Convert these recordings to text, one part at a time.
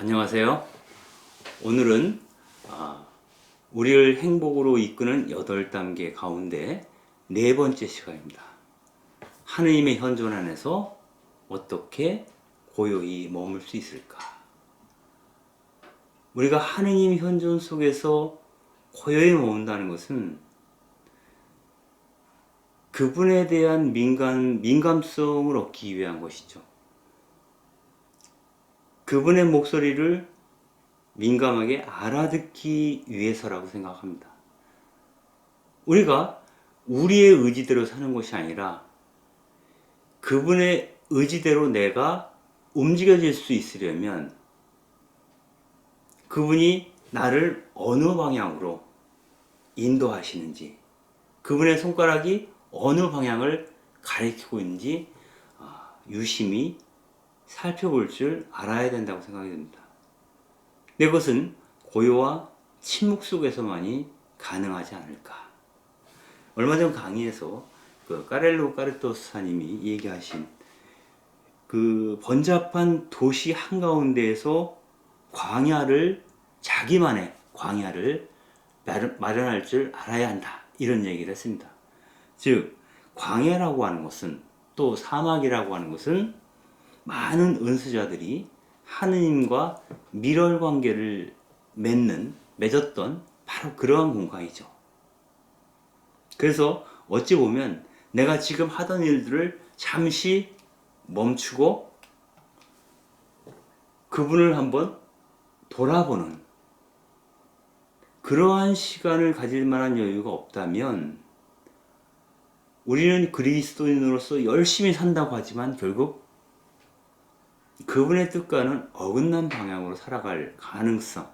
안녕하세요. 오늘은 우리를 행복으로 이끄는 8단계 가운데 네 번째 시간입니다. 하느님의 현존 안에서 어떻게 고요히 머물 수 있을까? 우리가 하느님 현존 속에서 고요히 머문다는 것은 그분에 대한 민감성을 얻기 위한 것이죠. 그분의 목소리를 민감하게 알아듣기 위해서라고 생각합니다. 우리가 우리의 의지대로 사는 것이 아니라 그분의 의지대로 내가 움직여질 수 있으려면 그분이 나를 어느 방향으로 인도하시는지, 그분의 손가락이 어느 방향을 가리키고 있는지 유심히 살펴볼 줄 알아야 된다고 생각이 듭니다. 네, 그것은 고요와 침묵 속에서만이 가능하지 않을까. 얼마 전 강의에서 까렐로 까르토스사님이 얘기하신 그 번잡한 도시 한가운데에서 자기만의 광야를 마련할 줄 알아야 한다, 이런 얘기를 했습니다. 즉, 광야라고 하는 것은, 또 사막이라고 하는 것은 많은 은수자들이 하느님과 밀월 관계를 맺었던 바로 그러한 공간이죠. 그래서 어찌 보면 내가 지금 하던 일들을 잠시 멈추고 그분을 한번 돌아보는 그러한 시간을 가질 만한 여유가 없다면 우리는 그리스도인으로서 열심히 산다고 하지만 결국 그분의 뜻과는 어긋난 방향으로 살아갈 가능성,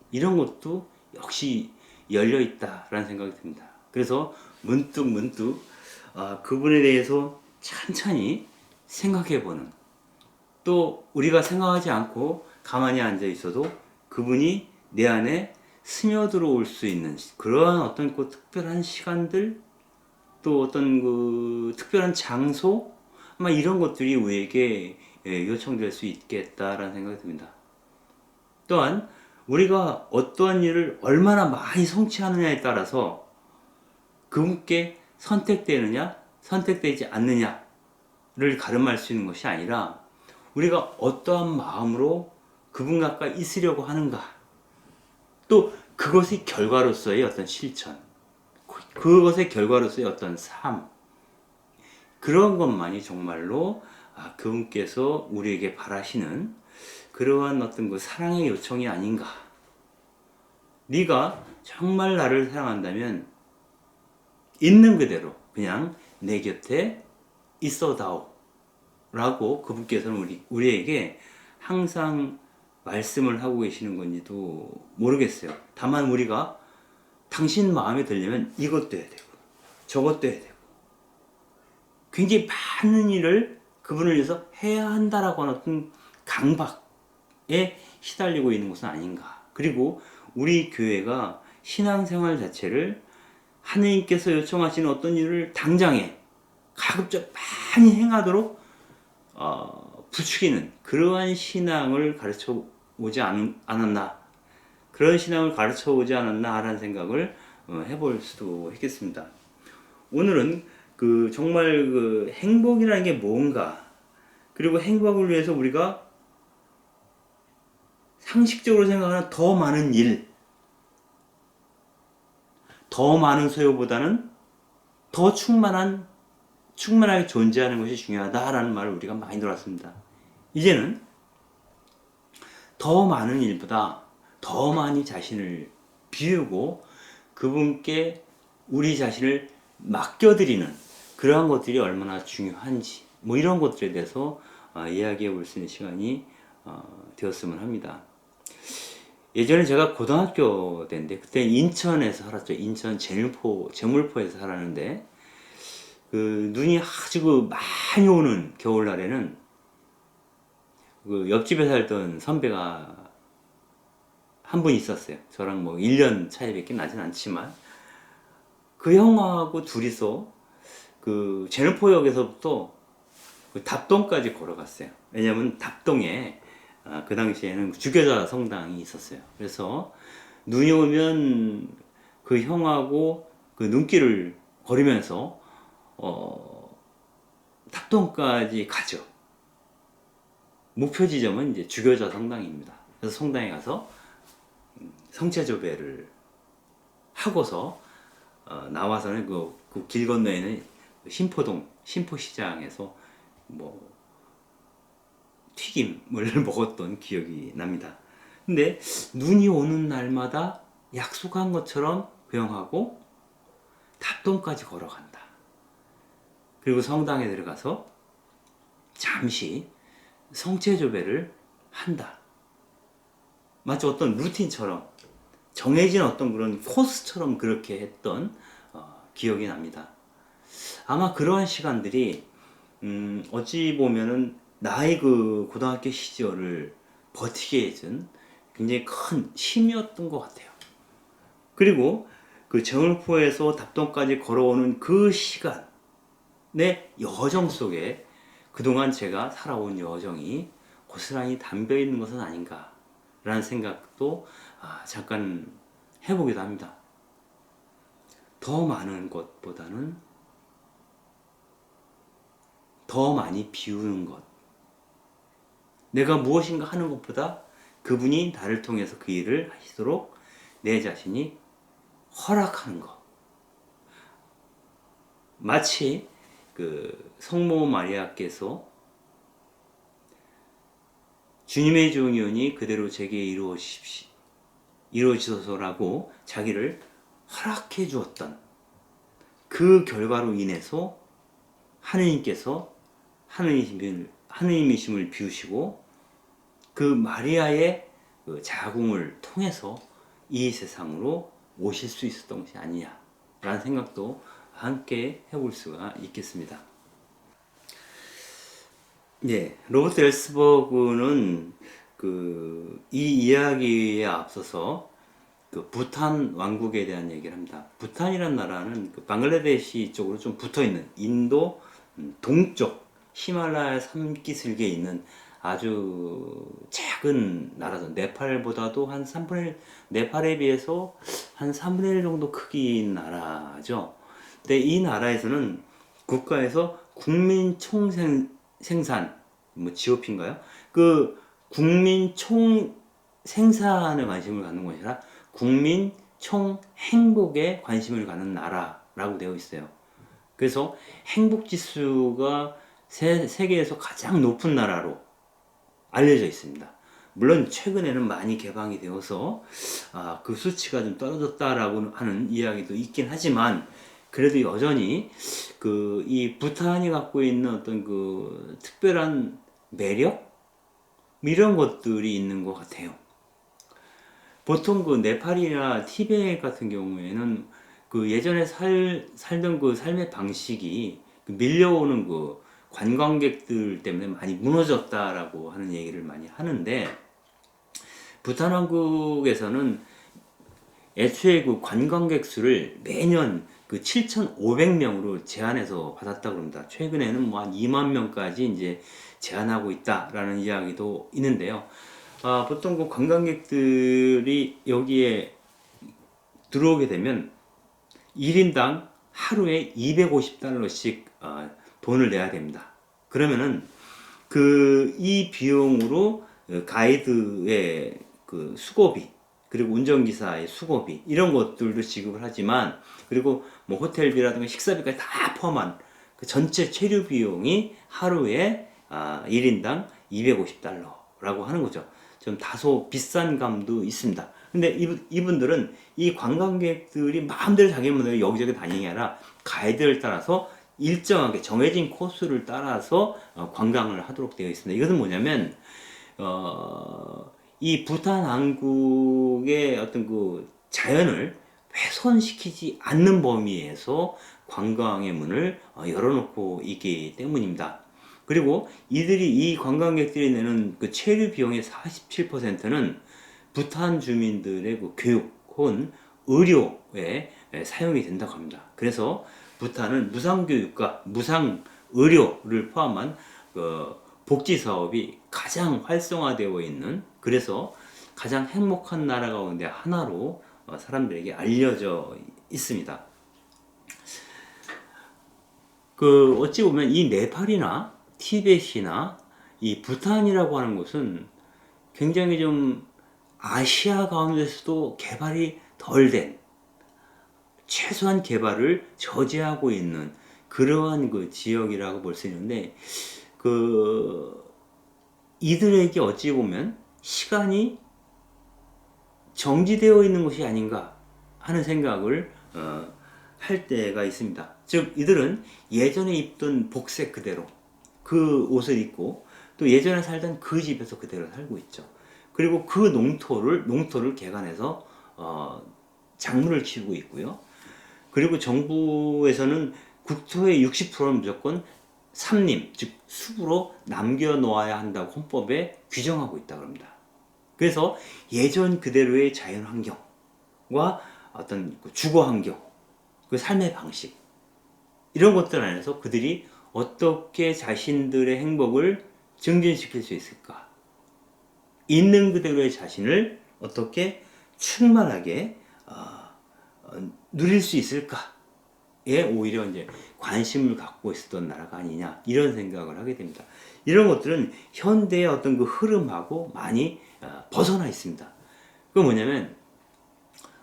이런 것도 역시 열려있다라는 생각이 듭니다. 그래서 문득 그분에 대해서 찬찬히 생각해보는, 또 우리가 생각하지 않고 가만히 앉아 있어도 그분이 내 안에 스며들어올 수 있는 그러한 어떤 그 특별한 시간들, 또 어떤 그 특별한 장소, 아마 이런 것들이 우리에게 요청될 수 있겠다라는 생각이 듭니다. 또한 우리가 어떠한 일을 얼마나 많이 성취하느냐에 따라서 그분께 선택되느냐 선택되지 않느냐를 가름할 수 있는 것이 아니라 우리가 어떠한 마음으로 그분 가까이 있으려고 하는가, 또 그것의 결과로서의 어떤 실천, 그것의 결과로서의 어떤 삶, 그런 것만이 정말로 그분께서 우리에게 바라시는 그러한 어떤 그 사랑의 요청이 아닌가. 네가 정말 나를 사랑한다면 있는 그대로 그냥 내 곁에 있어다오 라고 그분께서는 우리에게 항상 말씀을 하고 계시는 건지도 모르겠어요. 다만 우리가 당신 마음에 들려면 이것도 해야 되고 저것도 해야 되고 굉장히 많은 일을 그분을 위해서 해야 한다라고 하는 어떤 강박에 시달리고 있는 것은 아닌가. 그리고 우리 교회가 신앙생활 자체를 하느님께서 요청하시는 어떤 일을 당장에 가급적 많이 행하도록 부추기는 그러한 신앙을 가르쳐 오지 않았나, 그런 신앙을 가르쳐 오지 않았나 하는 생각을 해볼 수도 있겠습니다. 오늘은 정말 행복이라는 게 뭔가, 그리고 행복을 위해서 우리가 상식적으로 생각하는 더 많은 일, 더 많은 소요보다는 더 충만하게 존재하는 것이 중요하다라는 말을 우리가 많이 들었습니다. 이제는 더 많은 일보다 더 많이 자신을 비우고 그분께 우리 자신을 맡겨드리는 그러한 것들이 얼마나 중요한지, 이런 것들에 대해서 이야기해 볼 수 있는 시간이 되었으면 합니다. 예전에 제가 고등학교 때인데, 그때 인천에서 살았죠. 인천 제물포에서 살았는데, 눈이 아주 많이 오는 겨울날에는 옆집에 살던 선배가 한 분 있었어요. 저랑 1년 차이밖에 나진 않지만, 그 형하고 둘이서 제물포역에서부터 답동까지 걸어갔어요. 왜냐면 답동에 그 당시에는 주교자 성당이 있었어요. 그래서 눈이 오면 그 형하고 그 눈길을 거리면서 탑동까지 가죠. 목표 지점은 이제 주교자 성당입니다. 그래서 성당에 가서 성체조배를 하고서 나와서는 그 길 건너에는 신포동 신포시장에서 뭐 튀김을 먹었던 기억이 납니다. 근데 눈이 오는 날마다 약속한 것처럼 그 형하고 탑동까지 걸어간다. 그리고 성당에 들어가서 잠시 성체조배를 한다. 마치 어떤 루틴처럼 정해진 어떤 그런 코스처럼 그렇게 했던 기억이 납니다. 아마 그러한 시간들이 어찌 보면은 나의 그 고등학교 시절을 버티게 해준 굉장히 큰 힘이었던 것 같아요. 그리고 그 제물포에서 답동까지 걸어오는 그 시간의 여정 속에 그동안 제가 살아온 여정이 고스란히 담겨 있는 것은 아닌가라는 생각도 잠깐 해보기도 합니다. 더 많은 것보다는 더 많이 비우는 것. 내가 무엇인가 하는 것보다 그분이 나를 통해서 그 일을 하시도록 내 자신이 허락하는 것. 마치 그 성모 마리아께서 주님의 종이오니 그대로 제게 이루어지소서라고 자기를 허락해 주었던 그 결과로 인해서 하느님께서 하느님이심을 비우시고 그 마리아의 그 자궁을 통해서 이 세상으로 오실 수 있었던 것이 아니냐라는 생각도 함께 해볼 수가 있겠습니다. 예, 로버트 엘스버그는 이 이야기에 앞서서 그 부탄 왕국에 대한 얘기를 합니다. 부탄이라는 나라는 그 방글라데시 쪽으로 좀 붙어 있는 인도 동쪽 히말라야 산기슭에 있는 아주 작은 나라죠. 네팔보다도 한 3분의 1, 네팔에 비해서 한 3분의 1 정도 크기인 나라죠. 근데 이 나라에서는 국가에서 국민 총생산, 뭐 GOP인가요? 그 국민 총생산에 관심을 갖는 것이 아니라 국민 총행복에 관심을 갖는 나라라고 되어 있어요. 그래서 행복 지수가 세계에서 가장 높은 나라로 알려져 있습니다. 물론 최근에는 많이 개방이 되어서 그 수치가 좀 떨어졌다라고 하는 이야기도 있긴 하지만 그래도 여전히 이 부탄이 갖고 있는 어떤 그 특별한 매력 이런 것들이 있는 것 같아요. 보통 그 네팔이나 티베트 같은 경우에는 그 예전에 살던 그 삶의 방식이 밀려오는 그 관광객들 때문에 많이 무너졌다라고 하는 얘기를 많이 하는데 부탄 왕국에서는 애초에 그 관광객 수를 매년 그 7,500명으로 제한해서 받았다고 합니다. 최근에는 뭐 한 2만 명까지 이제 제한하고 있다라는 이야기도 있는데요. 보통 그 관광객들이 여기에 들어오게 되면 1인당 하루에 250달러씩 돈을 내야 됩니다. 그러면은 이 비용으로 가이드의 그 수고비 그리고 운전기사의 수고비 이런 것들도 지급을 하지만 그리고 뭐 호텔비라든가 식사비까지 다 포함한 그 전체 체류 비용이 하루에 1인당 250달러라고 하는 거죠. 좀 다소 비싼 감도 있습니다. 근데 이분들은 이 관광객들이 마음대로 자기 마음대로 여기저기 다니는 게 아니라 가이드를 따라서 일정하게 정해진 코스를 따라서 관광을 하도록 되어 있습니다. 이것은 뭐냐면 이 부탄 왕국의 어떤 그 자연을 훼손시키지 않는 범위에서 관광의 문을 열어놓고 있기 때문입니다. 그리고 이 관광객들이 내는 그 체류 비용의 47%는 부탄 주민들의 그 교육 혹은 의료에 사용이 된다고 합니다. 그래서 부탄은 무상교육과 무상의료를 포함한 복지 사업이 가장 활성화되어 있는, 그래서 가장 행복한 나라 가운데 하나로 사람들에게 알려져 있습니다. 어찌 보면 이 네팔이나 티벳이나 이 부탄이라고 하는 곳은 굉장히 좀 아시아 가운데서도 개발이 덜 된, 최소한 개발을 저지하고 있는 그러한 지역이라고 볼 수 있는데, 이들에게 어찌 보면 시간이 정지되어 있는 것이 아닌가 하는 생각을 할 때가 있습니다. 즉, 이들은 예전에 입던 복색 그대로 그 옷을 입고, 또 예전에 살던 그 집에서 그대로 살고 있죠. 그리고 그 농토를 개간해서 작물을 키우고 있고요. 그리고 정부에서는 국토의 60%는 무조건 삼림, 즉 숲으로 남겨놓아야 한다고 헌법에 규정하고 있다고 합니다. 그래서 예전 그대로의 자연 환경과 어떤 주거 환경, 그 삶의 방식, 이런 것들 안에서 그들이 어떻게 자신들의 행복을 증진시킬 수 있을까? 있는 그대로의 자신을 어떻게 충만하게 누릴 수 있을까에 오히려 이제 관심을 갖고 있었던 나라가 아니냐, 이런 생각을 하게 됩니다. 이런 것들은 현대의 어떤 그 흐름하고 많이 벗어나 있습니다. 그건 뭐냐면,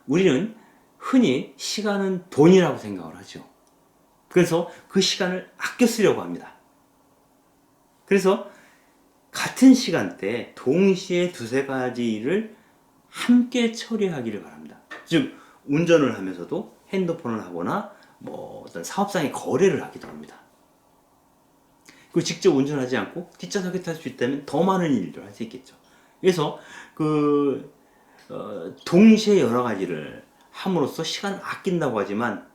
우리는 흔히 시간은 돈이라고 생각을 하죠. 그래서 그 시간을 아껴 쓰려고 합니다. 그래서 같은 시간대에 동시에 두세 가지 일을 함께 처리하기를 바랍니다. 즉, 운전을 하면서도 핸드폰을 하거나 어떤 사업상의 거래를 하기도 합니다. 그리고 직접 운전하지 않고 뒷좌석에 탈 수 있다면 더 많은 일들을 할 수 있겠죠. 그래서 동시에 여러 가지를 함으로써 시간을 아낀다고 하지만,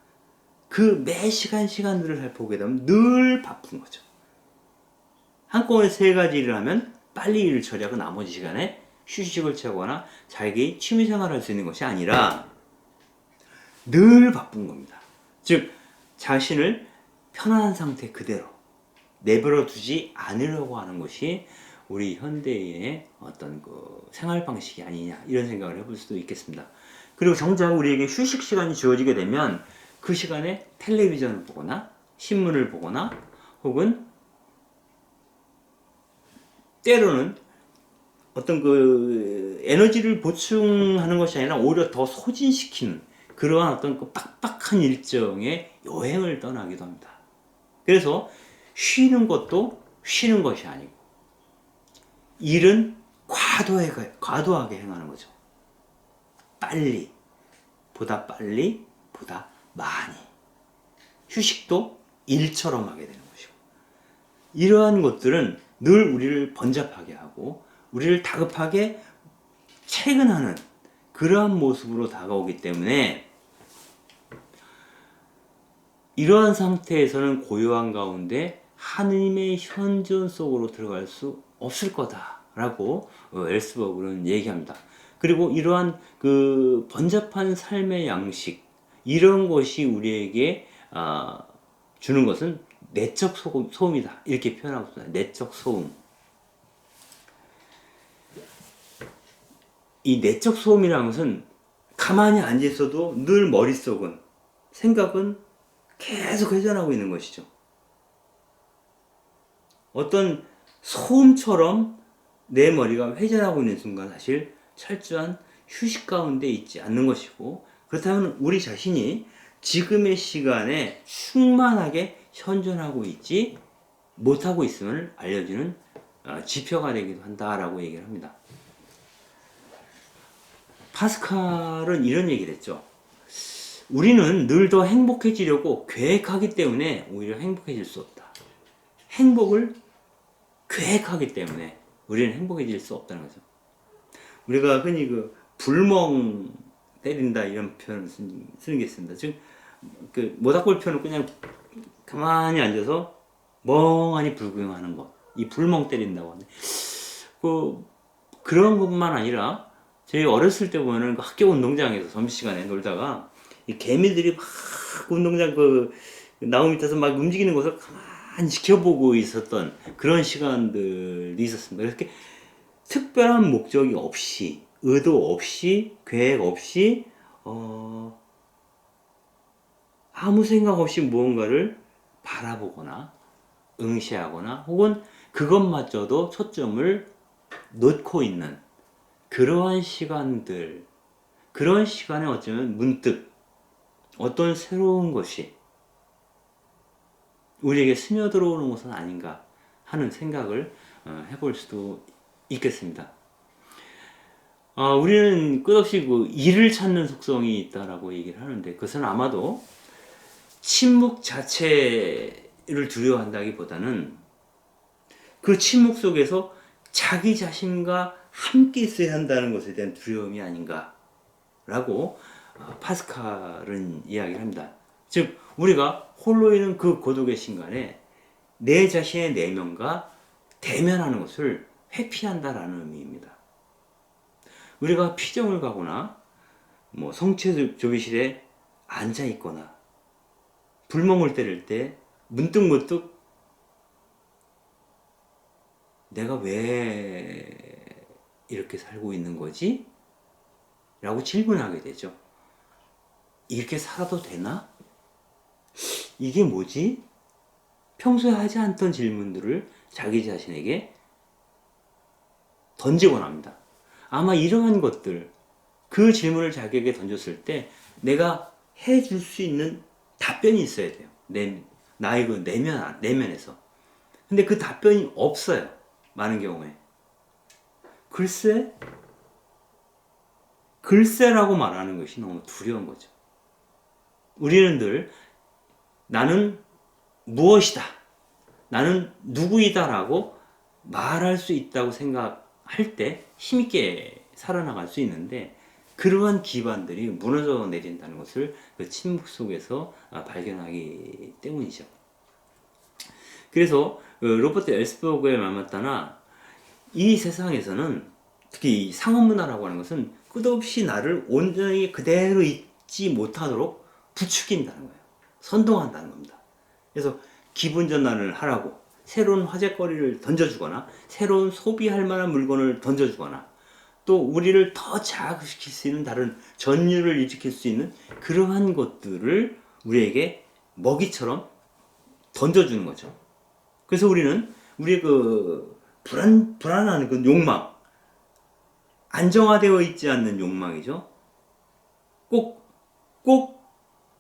그 매 시간들을 보게 되면 늘 바쁜 거죠. 한꺼번에 세 가지 일을 하면 빨리 일을 처리하고 나머지 시간에 휴식을 취하거나 자기 취미생활을 할 수 있는 것이 아니라 늘 바쁜 겁니다. 즉, 자신을 편안한 상태 그대로 내버려 두지 않으려고 하는 것이 우리 현대의 어떤 생활 방식이 아니냐, 이런 생각을 해볼 수도 있겠습니다. 그리고 정작 우리에게 휴식 시간이 주어지게 되면 그 시간에 텔레비전을 보거나 신문을 보거나, 혹은 때로는 어떤 에너지를 보충하는 것이 아니라 오히려 더 소진시키는 그러한 어떤 빡빡한 일정의 여행을 떠나기도 합니다. 그래서 쉬는 것도 쉬는 것이 아니고, 일은 과도하게 행하는 거죠. 보다 많이. 휴식도 일처럼 하게 되는 것이고, 이러한 것들은 늘 우리를 번잡하게 하고 우리를 다급하게 퇴근하는 그러한 모습으로 다가오기 때문에, 이러한 상태에서는 고요한 가운데 하느님의 현존 속으로 들어갈 수 없을 거다라고 엘스버그는 얘기합니다. 그리고 이러한 번잡한 삶의 양식, 이런 것이 우리에게 주는 것은 내적 소음이다, 이렇게 표현하고 있습니다. 내적 소음. 이 내적 소음이라는 것은 가만히 앉아 있어도 늘 머릿속은, 생각은 계속 회전하고 있는 것이죠. 어떤 소음처럼 내 머리가 회전하고 있는 순간 사실 철저한 휴식 가운데 있지 않는 것이고, 그렇다면 우리 자신이 지금의 시간에 충만하게 현존하고 있지 못하고 있음을 알려주는 지표가 되기도 한다라고 얘기를 합니다. 파스칼은 이런 얘기를 했죠. 우리는 늘 더 행복해지려고 계획하기 때문에 오히려 행복해질 수 없다. 행복을 계획하기 때문에 우리는 행복해질 수 없다는 거죠. 우리가 흔히 불멍 때린다, 이런 표현을 쓰는 게 있습니다. 즉, 모닥불 펴는 그냥 가만히 앉아서 멍하니 불구경하는 것, 이 불멍 때린다고 하는데, 그런 것만 아니라 저희 어렸을 때 보면은 학교 운동장에서 점심시간에 놀다가 이 개미들이 막 운동장 나무 밑에서 막 움직이는 것을 가만히 지켜보고 있었던 그런 시간들이 있었습니다. 이렇게 특별한 목적이 없이, 의도 없이, 계획 없이, 아무 생각 없이 무언가를 바라보거나 응시하거나 혹은 그것마저도 초점을 놓고 있는 그러한 시간들, 그런 시간에 어쩌면 문득 어떤 새로운 것이 우리에게 스며들어오는 것은 아닌가 하는 생각을 해볼 수도 있겠습니다. 우리는 끝없이 그 일을 찾는 속성이 있다라고 얘기를 하는데, 그것은 아마도 침묵 자체를 두려워한다기보다는 그 침묵 속에서 자기 자신과 함께 있어야 한다는 것에 대한 두려움이 아닌가라고 파스칼은 이야기를 합니다. 즉, 우리가 홀로 있는 그 고독의 순간에 내 자신의 내면과 대면하는 것을 회피한다라는 의미입니다. 우리가 피정을 가거나 성체 조비실에 앉아 있거나 불멍을 때릴 때 문득 내가 왜 이렇게 살고 있는 거지? 라고 질문하게 되죠. 이렇게 살아도 되나? 이게 뭐지? 평소에 하지 않던 질문들을 자기 자신에게 던지곤 합니다. 아마 이러한 것들, 그 질문을 자기에게 던졌을 때 내가 해줄 수 있는 답변이 있어야 돼요. 나의 그 내면에서. 근데 그 답변이 없어요. 많은 경우에. 글쎄라고 말하는 것이 너무 두려운 거죠. 우리는 늘 나는 무엇이다, 나는 누구이다라고 말할 수 있다고 생각할 때 힘있게 살아나갈 수 있는데, 그러한 기반들이 무너져 내린다는 것을 그 침묵 속에서 발견하기 때문이죠. 그래서 로버트 엘스버그의 말 맞다나 이 세상에서는 특히 이 상업문화라고 하는 것은 끝없이 나를 온전히 그대로 잊지 못하도록 부추긴다는 거예요. 선동한다는 겁니다. 그래서 기분 전환을 하라고 새로운 화제거리를 던져주거나 새로운 소비할 만한 물건을 던져주거나 또 우리를 더 자극시킬 수 있는 다른 전율을 일으킬 수 있는 그러한 것들을 우리에게 먹이처럼 던져주는 거죠. 그래서 우리는 우리의 그 불안한 그 욕망, 안정화되어 있지 않는 욕망이죠. 꼭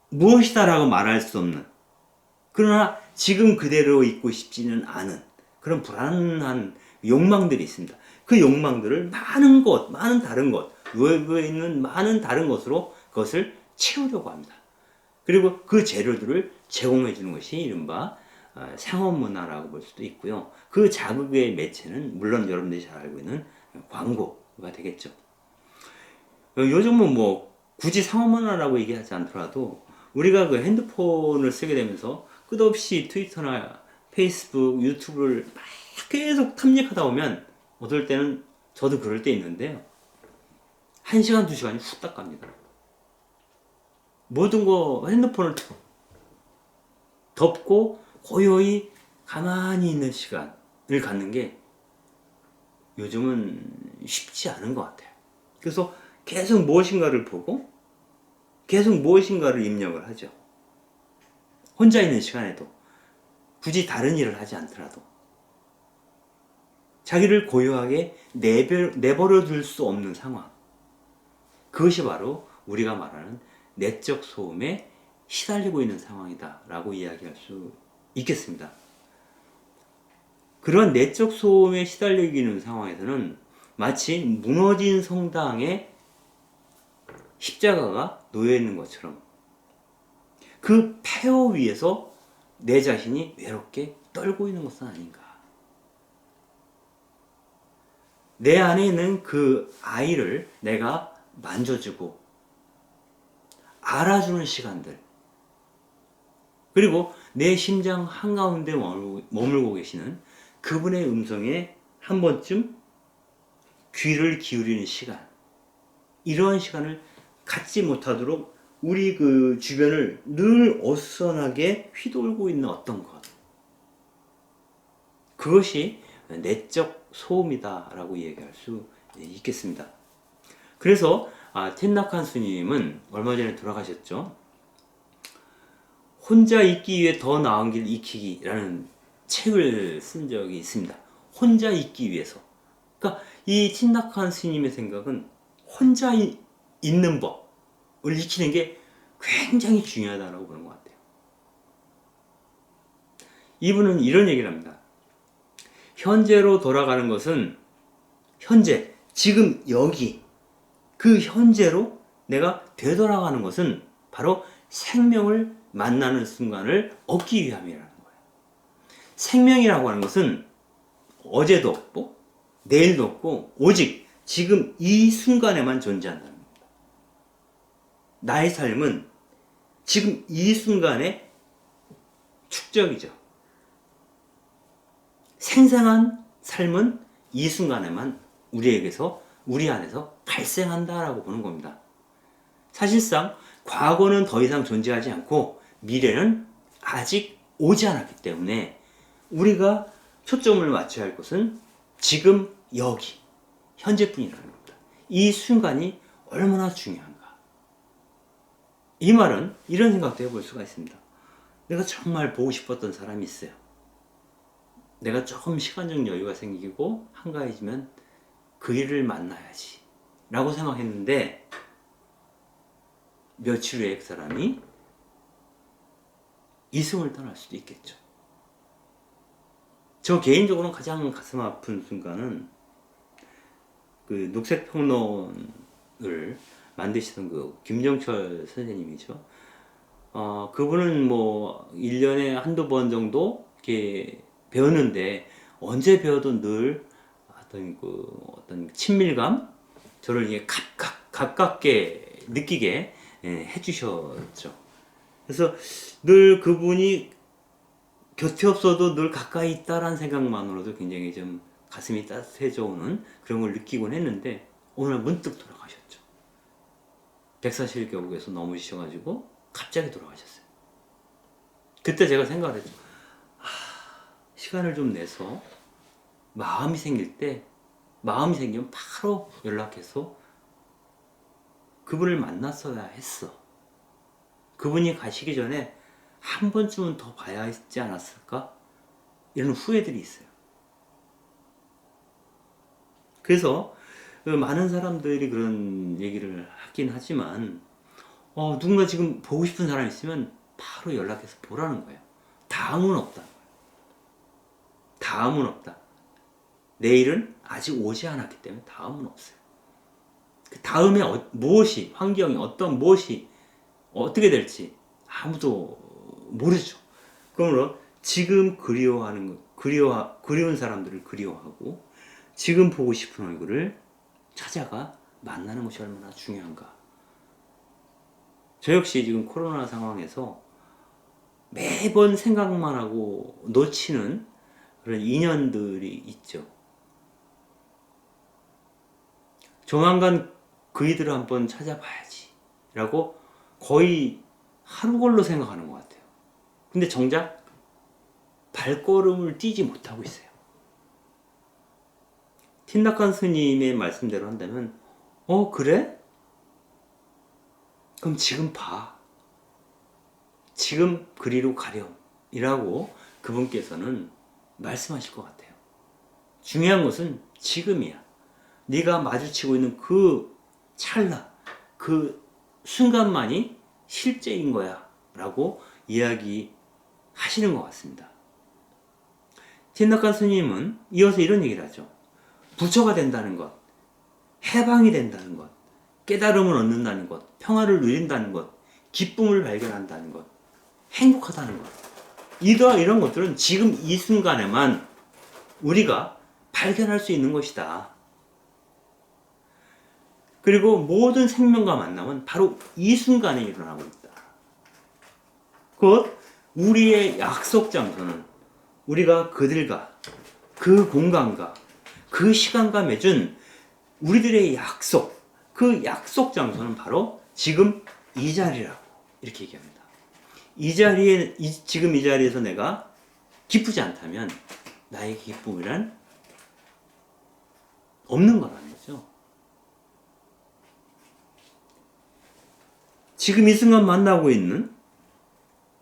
무엇이다라고 말할 수 없는, 그러나 지금 그대로 있고 싶지는 않은 그런 불안한 욕망들이 있습니다. 그 욕망들을 많은 다른 것, 외부에 있는 많은 다른 것으로 그것을 채우려고 합니다. 그리고 그 재료들을 제공해 주는 것이 이른바 상업문화라고 볼 수도 있고요. 그 자극의 매체는 물론 여러분들이 잘 알고 있는 광고가 되겠죠. 요즘은 굳이 상업문화라고 얘기하지 않더라도 우리가 그 핸드폰을 쓰게 되면서 끝없이 트위터나 페이스북, 유튜브를 막 계속 탐닉하다 보면 어떨 때는 저도 그럴 때 있는데요. 1시간, 2시간이 후딱 갑니다. 모든 거 핸드폰을 덮고 고요히 가만히 있는 시간을 갖는 게 요즘은 쉽지 않은 것 같아요. 그래서 계속 무엇인가를 보고 계속 무엇인가를 입력을 하죠. 혼자 있는 시간에도 굳이 다른 일을 하지 않더라도 자기를 고요하게 내버려 둘 수 없는 상황, 그것이 바로 우리가 말하는 내적 소음에 시달리고 있는 상황이다 라고 이야기할 수 있겠습니다. 그런 내적 소음에 시달리고 있는 상황에서는 마치 무너진 성당에 십자가가 놓여 있는 것처럼 그 폐허 위에서 내 자신이 외롭게 떨고 있는 것은 아닌가. 내 안에 있는 그 아이를 내가 만져주고 알아주는 시간들, 그리고 내 심장 한가운데 머물고 계시는 그분의 음성에 한 번쯤 귀를 기울이는 시간, 이러한 시간을 갖지 못하도록 우리 그 주변을 늘 어수선하게 휘돌고 있는 어떤 것, 그것이 내적 소음이다라고 얘기할 수 있겠습니다. 그래서 텐나칸 스님은 얼마 전에 돌아가셨죠. 혼자 있기 위해 더 나은 길 익히기라는 책을 쓴 적이 있습니다. 혼자 있기 위해서. 그러니까 이 텐나칸 스님의 생각은 혼자 있는 법을 익히는 게 굉장히 중요하다고 보는 것 같아요. 이분은 이런 얘기를 합니다. 현재로 돌아가는 것은 현재, 지금 여기, 그 현재로 내가 되돌아가는 것은 바로 생명을 만나는 순간을 얻기 위함이라는 거예요. 생명이라고 하는 것은 어제도 없고 내일도 없고 오직 지금 이 순간에만 존재한다는 겁니다. 나의 삶은 지금 이 순간의 축적이죠. 생생한 삶은 이 순간에만 우리 안에서 발생한다라고 보는 겁니다. 사실상 과거는 더 이상 존재하지 않고 미래는 아직 오지 않았기 때문에 우리가 초점을 맞춰야 할 것은 지금 여기 현재뿐이라는 겁니다. 이 순간이 얼마나 중요한가. 이 말은 이런 생각도 해볼 수가 있습니다. 내가 정말 보고 싶었던 사람이 있어요. 내가 조금 시간적 여유가 생기고 한가해지면 그 일을 만나야지 라고 생각했는데 며칠 후에 그 사람이 이승을 떠날 수도 있겠죠. 저 개인적으로는 가장 가슴 아픈 순간은 그 녹색평론을 만드시던 그 김정철 선생님이죠. 그분은 뭐 1년에 한두 번 정도 이렇게 배웠는데 언제 배워도 늘 어떤 친밀감, 저를 이게 가깝게 느끼게 해주셨죠. 그래서 늘 그분이 곁에 없어도 늘 가까이 있다라는 생각만으로도 굉장히 좀 가슴이 따뜻해져 오는 그런 걸 느끼곤 했는데 오늘 문득 돌아가셨죠. 백사실격에서 넘어지셔가지고 갑자기 돌아가셨어요. 그때 제가 생각을 했죠. 시간을 좀 내서 마음이 생기면 바로 연락해서 그분을 만났어야 했어. 그분이 가시기 전에 한 번쯤은 더 봐야 했지 않았을까? 이런 후회들이 있어요. 그래서 많은 사람들이 그런 얘기를 하긴 하지만 누군가 지금 보고 싶은 사람이 있으면 바로 연락해서 보라는 거예요. 다음은 없다. 다음은 없다. 내일은 아직 오지 않았기 때문에 다음은 없어요. 그 다음에 환경이 무엇이 어떻게 될지 아무도 모르죠. 그러므로 지금 그리운 사람들을 그리워하고 지금 보고 싶은 얼굴을 찾아가 만나는 것이 얼마나 중요한가. 저 역시 지금 코로나 상황에서 매번 생각만 하고 놓치는 그런 인연들이 있죠. 조만간 그이들을 한번 찾아봐야지 라고 거의 하루 걸로 생각하는 것 같아요. 근데 정작 발걸음을 띄지 못하고 있어요. 틴나칸 스님의 말씀대로 한다면 그래? 그럼 지금 봐. 지금 그리로 가렴 이라고 그분께서는 말씀하실 것 같아요. 중요한 것은 지금이야. 네가 마주치고 있는 그 찰나, 그 순간만이 실제인 거야 라고 이야기하시는 것 같습니다. 틴나칸 스님은 이어서 이런 얘기를 하죠. 부처가 된다는 것, 해방이 된다는 것, 깨달음을 얻는다는 것, 평화를 누린다는 것, 기쁨을 발견한다는 것, 행복하다는 것, 이런 것들은 지금 이 순간에만 우리가 발견할 수 있는 것이다. 그리고 모든 생명과 만남은 바로 이 순간에 일어나고 있다. 곧 우리의 약속 장소는 우리가 그들과 그 공간과 그 시간과 맺은 우리들의 약속, 그 약속 장소는 바로 지금 이 자리라고 이렇게 얘기합니다. 지금 이 자리에서 내가 기쁘지 않다면 나의 기쁨이란 없는 거라는 거죠. 지금 이 순간 만나고 있는,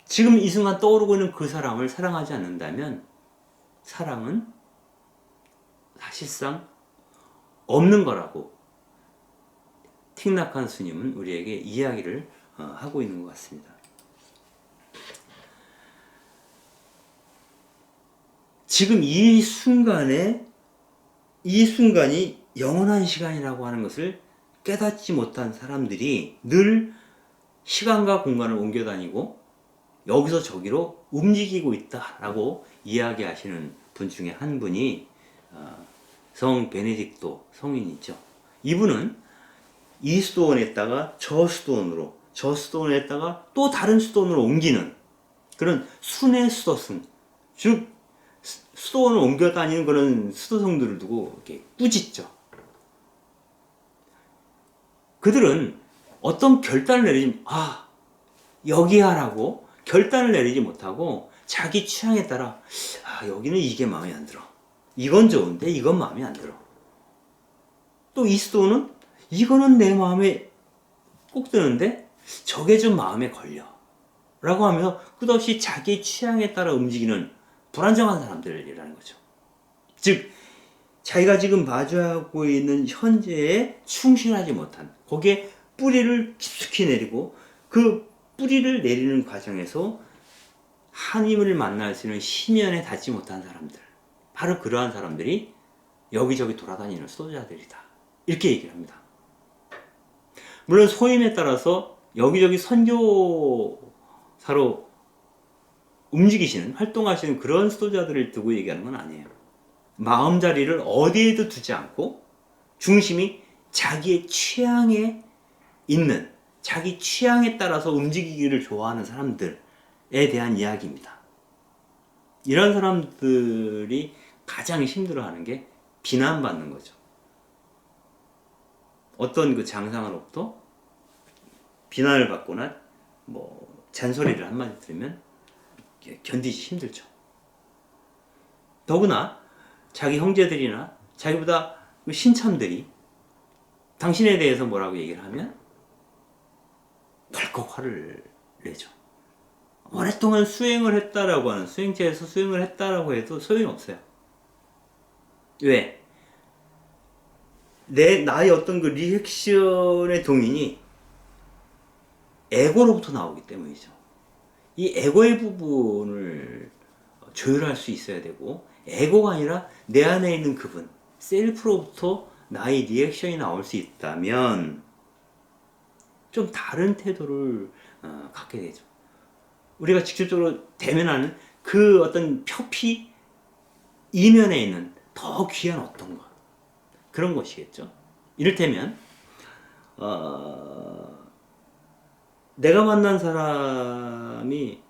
지금 이 순간 떠오르고 있는 그 사람을 사랑하지 않는다면 사랑은 사실상 없는 거라고 틱낙한 스님은 우리에게 이야기를 하고 있는 것 같습니다. 지금 이 순간이 영원한 시간이라고 하는 것을 깨닫지 못한 사람들이 늘 시간과 공간을 옮겨 다니고 여기서 저기로 움직이고 있다라고 이야기하시는 분 중에 한 분이 성 베네딕토 성인이죠. 이분은 이 수도원에다가 저 수도원으로, 저 수도원에다가 또 다른 수도원으로 옮기는 그런 순회 수도승, 즉 수도원을 옮겨 다니는 그런 수도성들을 두고 이렇게 꾸짖죠. 그들은 어떤 결단을 내리지, 여기야라고 결단을 내리지 못하고 자기 취향에 따라, 여기는 이게 마음에 안 들어. 이건 좋은데 이건 마음에 안 들어. 또 이 수도는 이거는 내 마음에 꼭 드는데 저게 좀 마음에 걸려. 라고 하면서 끝없이 자기 취향에 따라 움직이는 불안정한 사람들이라는 거죠. 즉, 자기가 지금 마주하고 있는 현재에 충실하지 못한, 거기에 뿌리를 깊숙이 내리고 그 뿌리를 내리는 과정에서 하나님을 만날 수 있는 심연에 닿지 못한 사람들, 바로 그러한 사람들이 여기저기 돌아다니는 수도자들이다. 이렇게 얘기를 합니다. 물론 소임에 따라서 여기저기 선교사로 움직이시는, 활동하시는 그런 수도자들을 두고 얘기하는 건 아니에요. 마음자리를 어디에도 두지 않고 중심이 자기의 취향에 있는, 자기 취향에 따라서 움직이기를 좋아하는 사람들에 대한 이야기입니다. 이런 사람들이 가장 힘들어하는 게 비난받는 거죠. 어떤 그 장상으로부터 비난을 받거나 잔소리를 한마디 들으면 견디기 힘들죠. 더구나 자기 형제들이나 자기보다 신참들이 당신에 대해서 뭐라고 얘기를 하면 덜컥 화를 내죠. 오랫동안 수행을 했다라고 하는, 수행체에서 수행을 했다라고 해도 소용이 없어요. 왜? 나의 어떤 그 리액션의 동인이 에고로부터 나오기 때문이죠. 이 에고의 부분을 조율할 수 있어야 되고, 에고가 아니라 내 안에 있는 그분, 셀프로부터 나의 리액션이 나올 수 있다면 좀 다른 태도를 갖게 되죠. 우리가 직접적으로 대면하는 그 어떤 표피 이면에 있는 더 귀한 어떤 것, 그런 것이겠죠. 이를테면 내가 만난 사람이,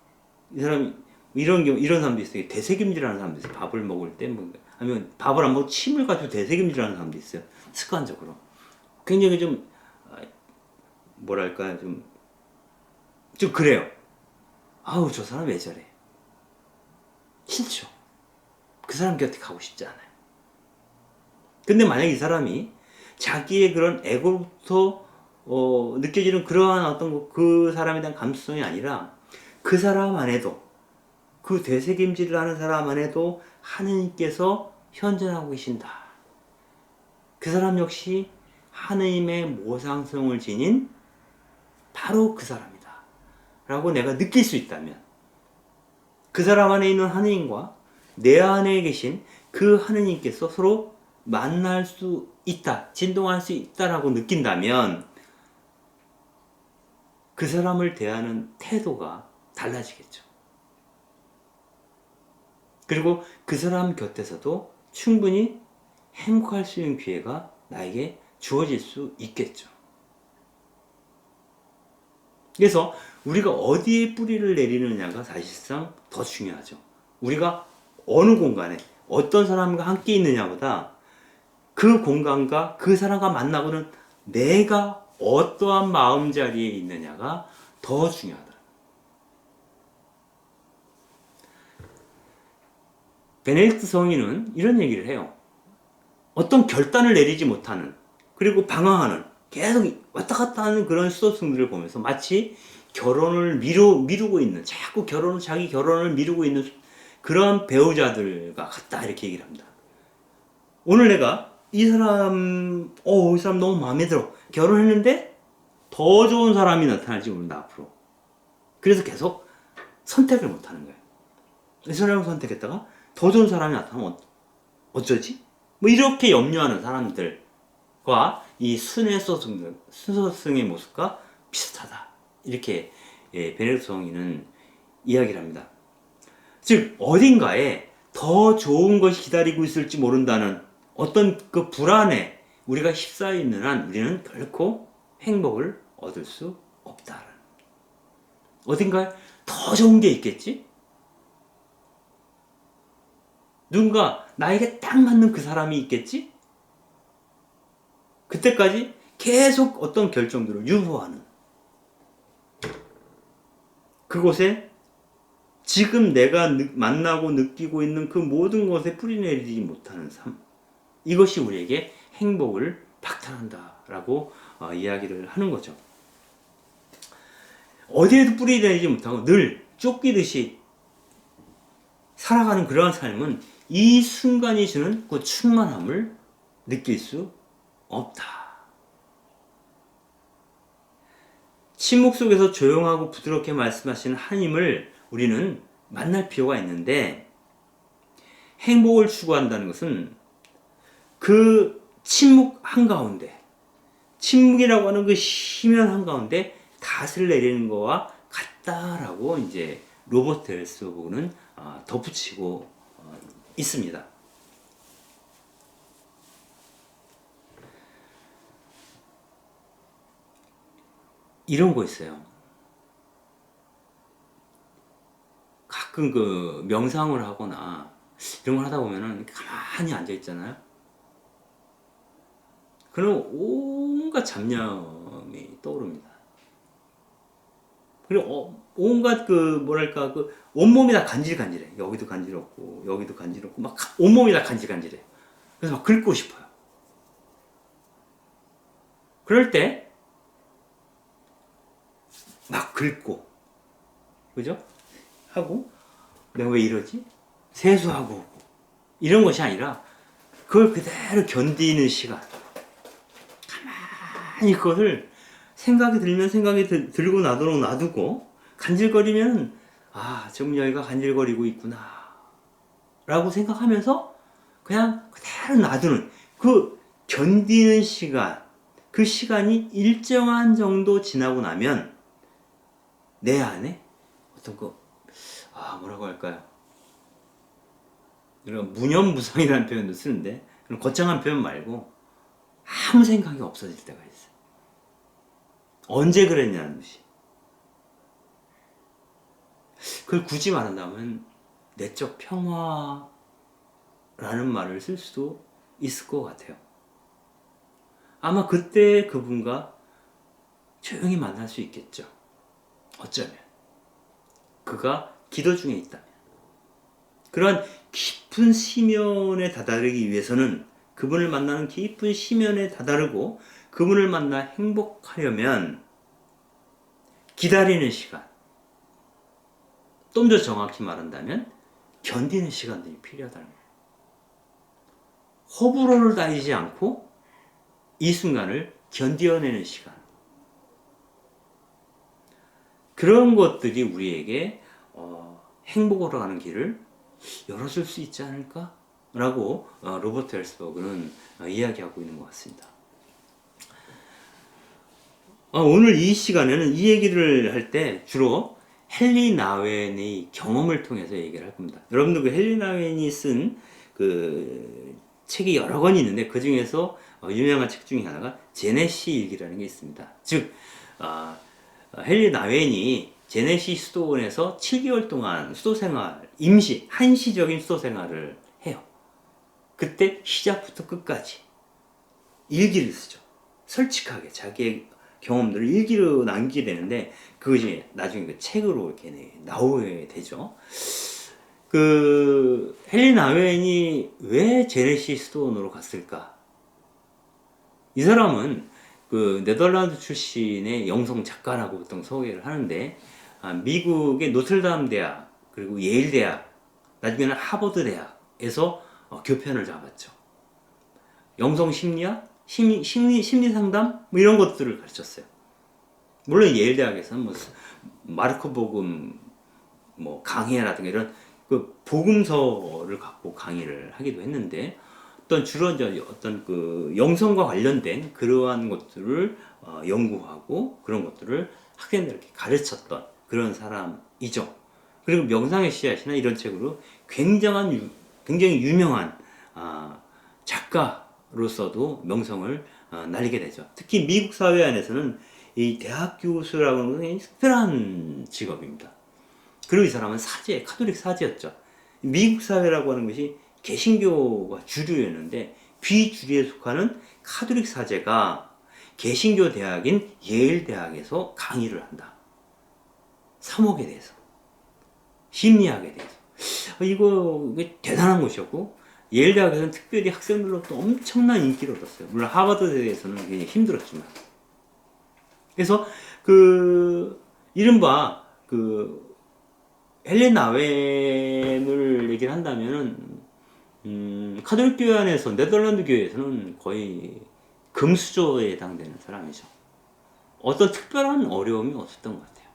이 사람이 이런 사람도 있어요. 되새김질하는 사람도 있어요. 밥을 먹을 때 아니면 밥을 안 먹고 침을 가지고 되새김질하는 사람도 있어요. 습관적으로. 굉장히 좀 뭐랄까 좀 그래요. 저 사람 왜 저래? 싫죠. 그 사람 곁에 가고 싶지 않아요. 근데 만약 이 사람이 자기의 그런 에고부터 느껴지는 그러한 어떤 그 사람에 대한 감수성이 아니라 그 사람 안에도, 그 되새김질을 하는 사람 안에도 하느님께서 현존하고 계신다. 그 사람 역시 하느님의 모상성을 지닌 바로 그 사람이다 라고 내가 느낄 수 있다면, 그 사람 안에 있는 하느님과 내 안에 계신 그 하느님께서 서로 만날 수 있다, 진동할 수 있다라고 느낀다면 그 사람을 대하는 태도가 달라지겠죠. 그리고 그 사람 곁에서도 충분히 행복할 수 있는 기회가 나에게 주어질 수 있겠죠. 그래서 우리가 어디에 뿌리를 내리느냐가 사실상 더 중요하죠. 우리가 어느 공간에 어떤 사람과 함께 있느냐보다 그 공간과 그 사람과 만나고는 내가 어떠한 마음자리에 있느냐가 더 중요하다. 베네딕트 성인은 이런 얘기를 해요. 어떤 결단을 내리지 못하는, 그리고 방황하는, 계속 왔다 갔다 하는 그런 수도승들을 보면서 마치 결혼을 미루고 있는, 자기 결혼을 미루고 있는 그런 배우자들과 같다, 이렇게 얘기를 합니다. 오늘 내가 이 사람 너무 마음에 들어. 결혼했는데 더 좋은 사람이 나타날지 모른다, 앞으로. 그래서 계속 선택을 못 하는 거예요. 이 사람을 선택했다가 더 좋은 사람이 나타나면 어쩌지? 뭐 이렇게 염려하는 사람들과 이 순회 수소승의 모습과 비슷하다. 이렇게 베네딕트 성인은 이야기를 합니다. 즉 어딘가에 더 좋은 것이 기다리고 있을지 모른다는 어떤 그 불안에 우리가 휩싸여 있는 한 우리는 결코 행복을 얻을 수 없다. 어딘가에 더 좋은 게 있겠지? 누군가 나에게 딱 맞는 그 사람이 있겠지? 그때까지 계속 어떤 결정들을 유보하는, 그곳에 지금 내가 만나고 느끼고 있는 그 모든 것에 뿌리내리지 못하는 삶, 이것이 우리에게 행복을 박탈한다라고 이야기를 하는 거죠. 어디에도 뿌리내리지 못하고 늘 쫓기듯이 살아가는 그러한 삶은 이 순간이 주는 그 충만함을 느낄 수 없다. 침묵 속에서 조용하고 부드럽게 말씀하시는 하나님을 우리는 만날 필요가 있는데, 행복을 추구한다는 것은 그 침묵 한가운데, 침묵이라고 하는 그 심연 한가운데 닷을 내리는 거와 같다라고 이제 로버트 헬스버그는 덧붙이고 있습니다. 이런 거 있어요. 가끔 그 명상을 하거나 이런 걸 하다 보면은 가만히 앉아 있잖아요. 그럼 온갖 잡념이 떠오릅니다. 그리고 온갖 그 뭐랄까 그 온몸이 다 간질간질해. 여기도 간지럽고 여기도 간지럽고 막 온몸이 다 간질간질해. 그래서 막 긁고 싶어요. 그럴 때 막 긁고, 그죠? 하고 내가 왜 이러지? 세수하고 이런 것이 아니라 그걸 그대로 견디는 시간. 가만히 그것을 생각이 들면 들고 나도록 놔두고, 간질거리면 지금 여기가 간질거리고 있구나 라고 생각하면서 그냥 그대로 놔두는 그 견디는 시간, 그 시간이 일정한 정도 지나고 나면 내 안에 어떤 뭐라고 할까요? 이런 무념무상이라는 표현도 쓰는데, 그런 거창한 표현 말고 아무 생각이 없어질 때가 있어요. 언제 그랬냐는 듯이. 그걸 굳이 말한다면 내적 평화라는 말을 쓸 수도 있을 것 같아요. 아마 그때 그분과 조용히 만날 수 있겠죠. 어쩌면 그가 기도 중에 있다면. 그러한 깊은 시면에 다다르기 위해서는, 그분을 만나는 깊은 시면에 다다르고 그분을 만나 행복하려면 기다리는 시간, 좀 더 정확히 말한다면 견디는 시간들이 필요하다는 거예요. 호불호를 따지지 않고 이 순간을 견디어내는 시간, 그런 것들이 우리에게 행복으로 가는 길을 열어줄 수 있지 않을까? 라고 로버트 헬스버그는 이야기하고 있는 것 같습니다. 오늘 이 시간에는 이 얘기를 할 때 주로 헨리 나웬의 경험을 통해서 얘기를 할 겁니다. 여러분들 그 헨리 나웬이 쓴 그 책이 여러 권이 있는데, 그 중에서 유명한 책 중에 하나가 제네시 일기라는 게 있습니다. 즉 헨리 나웬이 제네시 수도원에서 7개월 동안 수도생활, 한시적인 수도생활을 해요. 그때 시작부터 끝까지 일기를 쓰죠. 솔직하게 자기의 경험들을 일기로 남기게 되는데, 그것이 나중에 그 책으로 이렇게 나오게 되죠. 그 헨리 나웬이 왜 제네시스 돈으로 갔을까? 이 사람은 그 네덜란드 출신의 영성 작가라고 보통 소개를 하는데, 미국의 노틀담 대학 그리고 예일 대학, 나중에는 하버드 대학에서 교편을 잡았죠. 영성 심리학, 심리 상담 뭐 이런 것들을 가르쳤어요. 물론 예일 대학에서는 뭐 마르코 복음 뭐 강해라든가 이런 그 복음서를 갖고 강의를 하기도 했는데, 주로 어떤 그 영성과 관련된 그러한 것들을 연구하고 그런 것들을 학생들에게 가르쳤던 그런 사람이죠. 그리고 명상의 씨앗이나 이런 책으로 굉장히 유명한 작가로서도 명성을 날리게 되죠. 특히 미국 사회 안에서는 이 대학 교수라고 하는 것은 특별한 직업입니다. 그리고 이 사람은 카톨릭 사제였죠. 미국 사회라고 하는 것이 개신교가 주류였는데, 비주류에 속하는 카톨릭 사제가 개신교 대학인 예일 대학에서 강의를 한다. 사목에 대해서, 심리학에 대해서. 이게 대단한 것이었고, 예일 대학에서는 특별히 학생들로 또 엄청난 인기를 얻었어요. 물론 하버드대에서는 굉장히 힘들었지만. 그래서 이른바 헬렌 나웬을 얘기를 한다면은, 카톨릭 교회 안에서, 네덜란드 교회에서는 거의 금수저에 해당되는 사람이죠. 어떤 특별한 어려움이 없었던 것 같아요.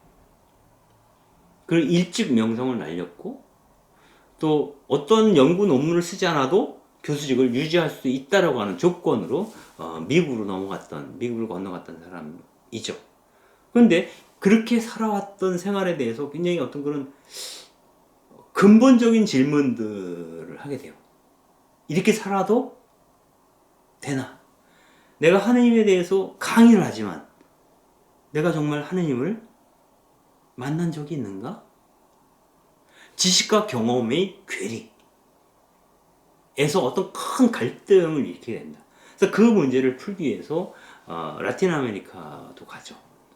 그리고 일찍 명성을 날렸고, 또 어떤 연구 논문을 쓰지 않아도 교수직을 유지할 수 있다라고 하는 조건으로 미국을 건너갔던 사람이죠. 그런데 그렇게 살아왔던 생활에 대해서 굉장히 어떤 그런 근본적인 질문들을 하게 돼요. 이렇게 살아도 되나? 내가 하느님에 대해서 강의를 하지만 내가 정말 하느님을 만난 적이 있는가? 지식과 경험의 괴리에서 어떤 큰 갈등을 일으키게 된다. 그래서 그 문제를 풀기 위해서 라틴 아메리카도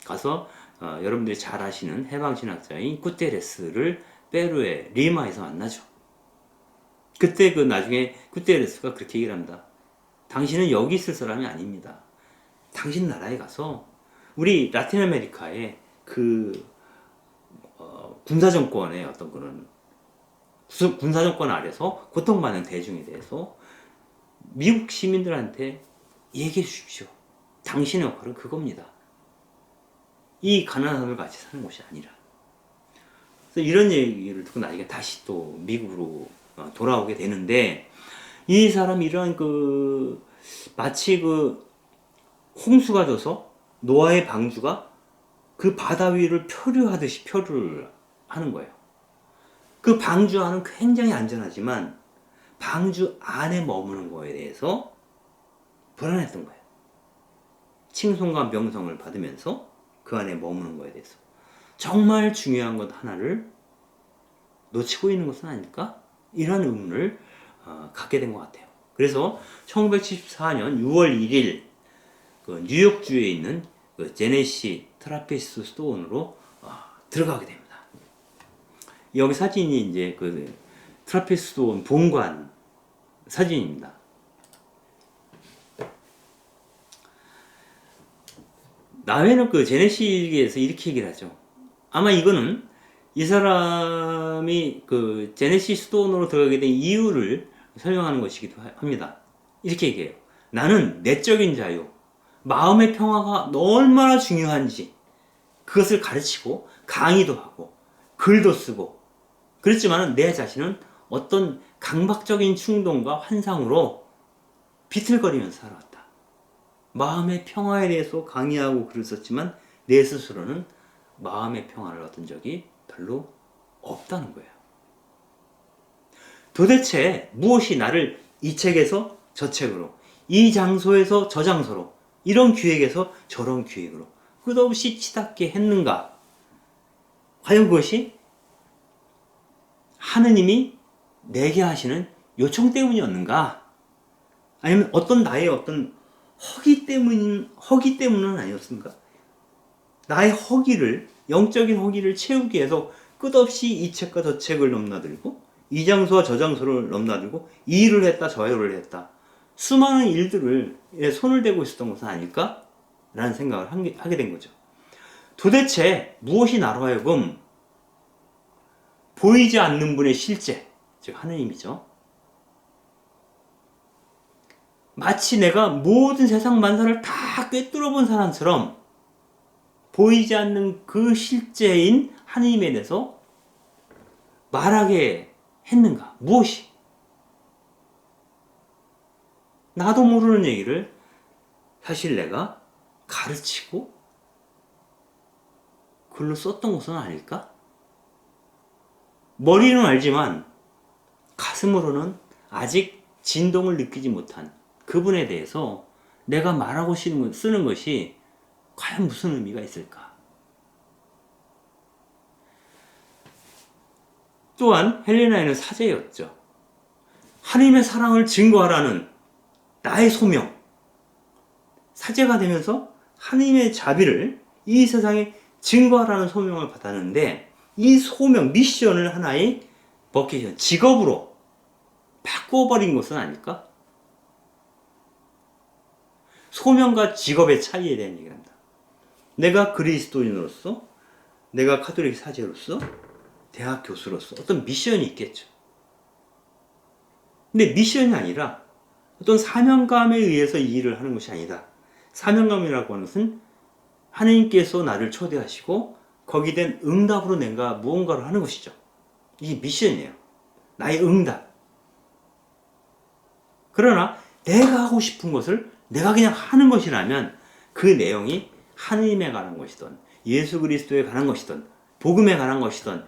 가서 여러분들이 잘 아시는 해방신학자인 구테레스를 페루의 리마에서 만나죠. 그때 나중에 구테레스가 그렇게 얘기를 합니다. 당신은 여기 있을 사람이 아닙니다. 당신 나라에 가서 우리 라틴 아메리카의 군사정권의 어떤 그런 군사정권 아래서 고통받는 대중에 대해서 미국 시민들한테 얘기해 주십시오. 당신의 역할은 그겁니다. 이 가난한 사람을 같이 사는 것이 아니라. 그래서 이런 얘기를 듣고 나중에 다시 또 미국으로 돌아오게 되는데, 이 사람이 이런 마치 홍수가 져서 노아의 방주가 그 바다 위를 표류하듯이 표류를 하는 거예요. 그 방주 안은 굉장히 안전하지만 방주 안에 머무는 거에 대해서 불안했던 거예요. 칭송과 명성을 받으면서 그 안에 머무는 거에 대해서 정말 중요한 것 하나를 놓치고 있는 것은 아닐까? 이런 의문을 갖게 된 것 같아요. 그래서 1974년 6월 1일 뉴욕주에 있는 제네시 트라피스트 스토어로 들어가게 됩니다. 여기 사진이 이제 트라피스트 스토어 본관 사진입니다. 나회는 제네시에서 이렇게 얘기를 하죠. 아마 이거는 이 사람이 제네시스 돈으로 들어가게 된 이유를 설명하는 것이기도 합니다. 이렇게 얘기해요. 나는 내적인 자유, 마음의 평화가 얼마나 중요한지 그것을 가르치고 강의도 하고 글도 쓰고 그렇지만 내 자신은 어떤 강박적인 충동과 환상으로 비틀거리면서 살아왔다. 마음의 평화에 대해서 강의하고 글을 썼지만 내 스스로는 마음의 평화를 얻은 적이 별로 없다는 거예요. 도대체 무엇이 나를 이 책에서 저 책으로, 이 장소에서 저 장소로, 이런 기획에서 저런 기획으로 끝없이 치닫게 했는가? 과연 그것이 하느님이 내게 하시는 요청 때문이었는가? 아니면 나의 어떤 허기 때문은 아니었습니까? 나의 영적인 허기를 채우기 위해서 끝없이 이 책과 저 책을 넘나들고 이 장소와 저 장소를 넘나들고 이 일을 했다 저 일을 했다. 수많은 일들을 손을 대고 있었던 것은 아닐까? 라는 생각을 하게 된 거죠. 도대체 무엇이 나로 하여금 보이지 않는 분의 실제, 즉 하느님이죠. 마치 내가 모든 세상 만사를 다 꿰뚫어 본 사람처럼 보이지 않는 그 실제인 하느님에 대해서 말하게 했는가? 무엇이? 나도 모르는 얘기를 사실 내가 가르치고 글로 썼던 것은 아닐까? 머리는 알지만 가슴으로는 아직 진동을 느끼지 못한 그분에 대해서 내가 말하고 쓰는 것이 과연 무슨 의미가 있을까? 또한 헬레나에는 사제였죠. 하나님의 사랑을 증거하라는 나의 소명. 사제가 되면서 하나님의 자비를 이 세상에 증거하라는 소명을 받았는데 이 소명, 미션을 하나의 버킷, 직업으로 바꿔버린 것은 아닐까? 소명과 직업의 차이에 대한 얘기를 합니다. 내가 그리스도인으로서, 내가 카톨릭 사제로서, 대학 교수로서 어떤 미션이 있겠죠. 근데 미션이 아니라 어떤 사명감에 의해서 이 일을 하는 것이 아니다. 사명감이라고 하는 것은 하나님께서 나를 초대하시고 거기에 대한 응답으로 내가 무언가를 하는 것이죠. 이게 미션이에요. 나의 응답. 그러나 내가 하고 싶은 것을 내가 그냥 하는 것이라면 그 내용이 하느님에 관한 것이든 예수 그리스도에 관한 것이든 복음에 관한 것이든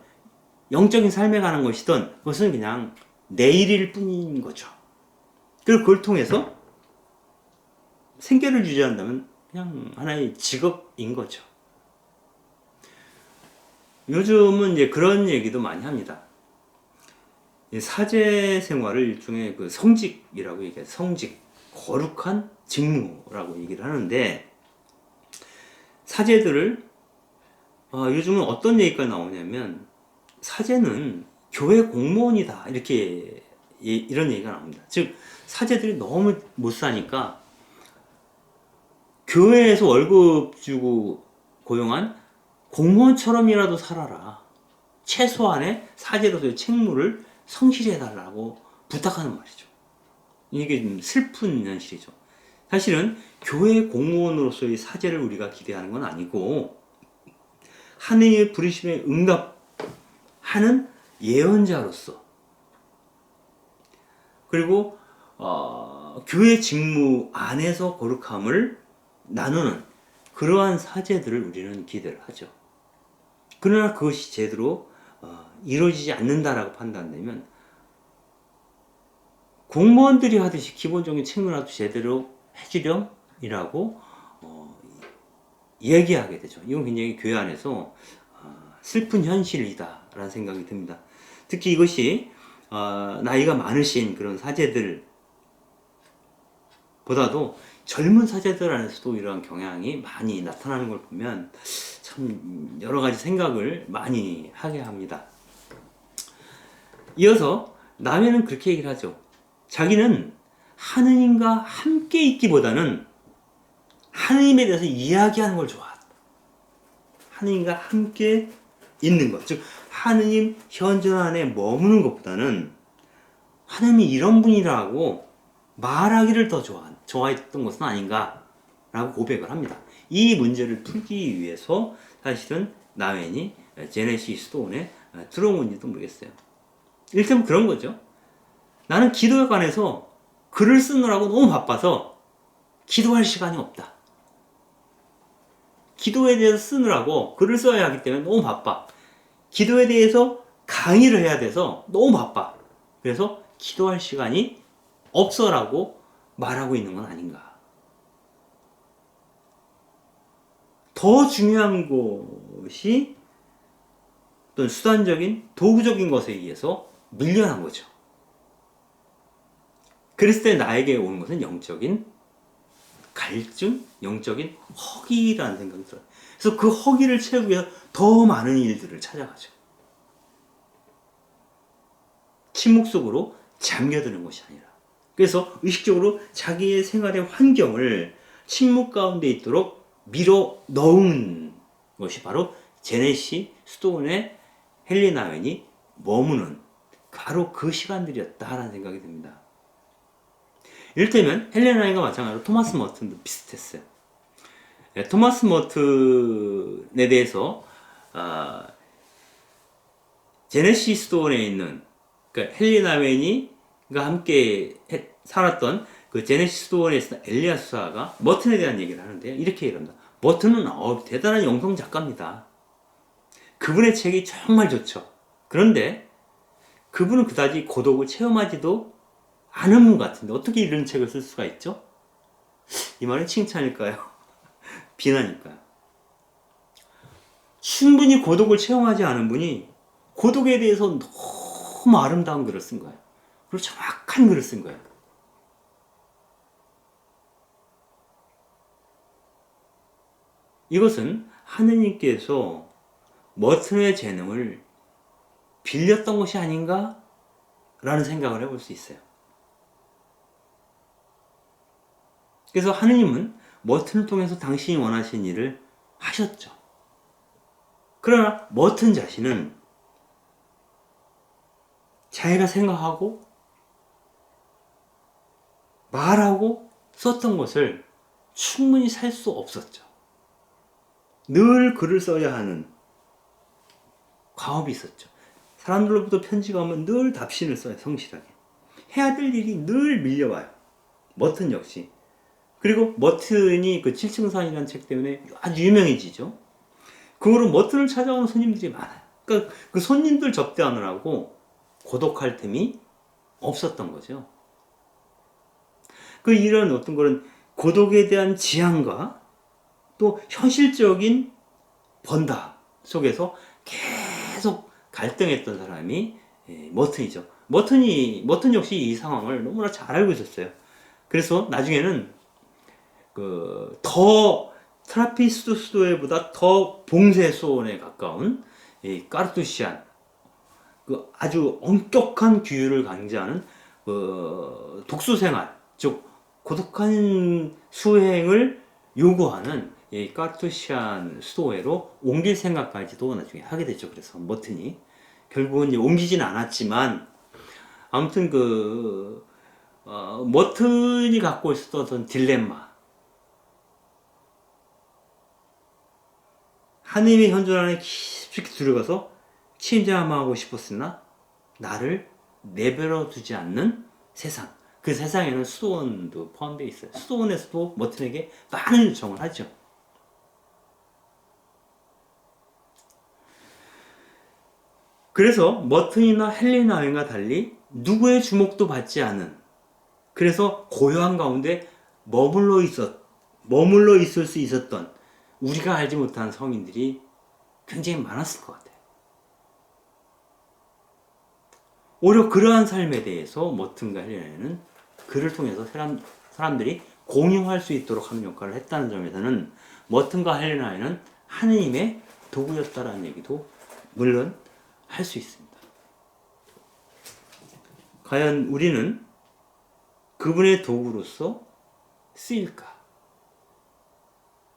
영적인 삶에 관한 것이든 그것은 그냥 내 일일 뿐인 거죠. 그리고 그걸 통해서 생계를 유지한다면 그냥 하나의 직업인 거죠. 요즘은 이제 그런 얘기도 많이 합니다. 사제 생활을 일종의 그 성직이라고 얘기해요. 성직, 거룩한 직무라고 얘기를 하는데 사제들을 요즘은 어떤 얘기가 나오냐면 사제는 교회 공무원이다 이렇게 이런 얘기가 나옵니다. 즉 사제들이 너무 못 사니까 교회에서 월급 주고 고용한 공무원처럼이라도 살아라. 최소한의 사제로서의 책무를 성실히 해달라고 부탁하는 말이죠. 이게 좀 슬픈 현실이죠. 사실은 교회 공무원으로서의 사제를 우리가 기대하는 건 아니고 하느님의 부르심에 응답하는 예언자로서 그리고 교회 직무 안에서 거룩함을 나누는 그러한 사제들을 우리는 기대를 하죠. 그러나 그것이 제대로 이루어지지 않는다라고 판단되면 공무원들이 하듯이 기본적인 책무라도 제대로 해주렴이라고 얘기하게 되죠. 이건 굉장히 교회 안에서 슬픈 현실이다라는 생각이 듭니다. 특히 이것이 나이가 많으신 그런 사제들 보다도 젊은 사제들 안에서도 이러한 경향이 많이 나타나는 걸 보면 참 여러 가지 생각을 많이 하게 합니다. 이어서 남해는 그렇게 얘기를 하죠. 자기는 하느님과 함께 있기보다는 하느님에 대해서 이야기하는 걸 좋아한다. 하느님과 함께 있는 것, 즉 하느님 현존 안에 머무는 것보다는 하느님이 이런 분이라고 말하기를 더 좋아했던 것은 아닌가 라고 고백을 합니다. 이 문제를 풀기 위해서 사실은 나웬이 제네시스 스톤에 들어온 건지도 모르겠어요. 이를테면 그런 거죠. 나는 기도에 관해서 글을 쓰느라고 너무 바빠서 기도할 시간이 없다. 기도에 대해서 쓰느라고 글을 써야 하기 때문에 너무 바빠. 기도에 대해서 강의를 해야 돼서 너무 바빠. 그래서 기도할 시간이 없어라고 말하고 있는 건 아닌가. 더 중요한 것이 어떤 수단적인 도구적인 것에 의해서 밀려난 거죠. 그랬을 때 나에게 오는 것은 영적인 갈증, 영적인 허기라는 생각이 들어요. 그래서 그 허기를 채우기 위해서 더 많은 일들을 찾아가죠. 침묵 속으로 잠겨드는 것이 아니라, 그래서 의식적으로 자기의 생활의 환경을 침묵 가운데 있도록 밀어 넣은 것이 바로 제네시 스톤의 헬리나 웬이 머무는 바로 그 시간들이었다라는 생각이 듭니다. 이를테면 헬리나 웬과 마찬가지로 토마스 머튼도 비슷했어요. 토마스 머튼에 대해서 제네시 스톤에 있는, 그러니까 헬리나 웬이가 함께 살았던 그 제네시 스톤에 있었던 엘리아 수사가 머튼에 대한 얘기를 하는데요. 이렇게 얘기합니다. 머튼은 대단한 영성 작가입니다. 그분의 책이 정말 좋죠. 그런데 그분은 그다지 고독을 체험하지도 않은 분 같은데 어떻게 이런 책을 쓸 수가 있죠? 이 말은 칭찬일까요? 비난일까요? 충분히 고독을 체험하지 않은 분이 고독에 대해서 너무 아름다운 글을 쓴 거예요. 그리고 정확한 글을 쓴 거예요. 이것은 하느님께서 머튼의 재능을 빌렸던 것이 아닌가? 라는 생각을 해볼 수 있어요. 그래서 하느님은 머튼을 통해서 당신이 원하신 일을 하셨죠. 그러나 머튼 자신은 자기가 생각하고 말하고 썼던 것을 충분히 살 수 없었죠. 늘 글을 써야 하는 과업이 있었죠. 사람들로부터 편지가 오면 늘 답신을 써요. 성실하게. 해야 될 일이 늘 밀려와요. 머튼 역시. 그리고 머튼이 그 7층산이라는 책 때문에 아주 유명해지죠. 그 후로 머튼을 찾아오는 손님들이 많아요. 그러니까 그 손님들 접대하느라고 고독할 틈이 없었던 거죠. 그 이런 어떤 그런 고독에 대한 지향과 또 현실적인 번다 속에서 계속 갈등했던 사람이 머튼이죠. 머튼 역시 이 상황을 너무나 잘 알고 있었어요. 그래서 나중에는 더 트라피스트 수도회보다 더 봉쇄 수원에 가까운 이 까르투시안, 그 아주 엄격한 규율을 강제하는 독수 생활, 즉 고독한 수행을 요구하는 이 까르투시안 수도회로 옮길 생각까지도 나중에 하게 됐죠. 그래서 머튼이 결국은 이제 옮기지는 않았지만, 아무튼 머튼이 갖고 있었던 어떤 딜레마, 하느님의 현존 안에 깊이 들어가서 침잠하고 싶었으나 나를 내버려 두지 않는 세상, 그 세상에는 수도원도 포함되어 있어요. 수도원에서도 머튼에게 많은 요청을 하죠. 그래서 머튼이나 헬리나 웬과 달리 누구의 주목도 받지 않은, 그래서 고요한 가운데 머물러 있을 수 있었던 우리가 알지 못한 성인들이 굉장히 많았을 것 같아요. 오히려 그러한 삶에 대해서 머튼과 헬리나는 그를 통해서 사람들이 공유할 수 있도록 하는 역할을 했다는 점에서는 머튼과 헬리나는 하느님의 도구였다라는 얘기도 물론 할 수 있습니다. 과연 우리는 그분의 도구로서 쓰일까?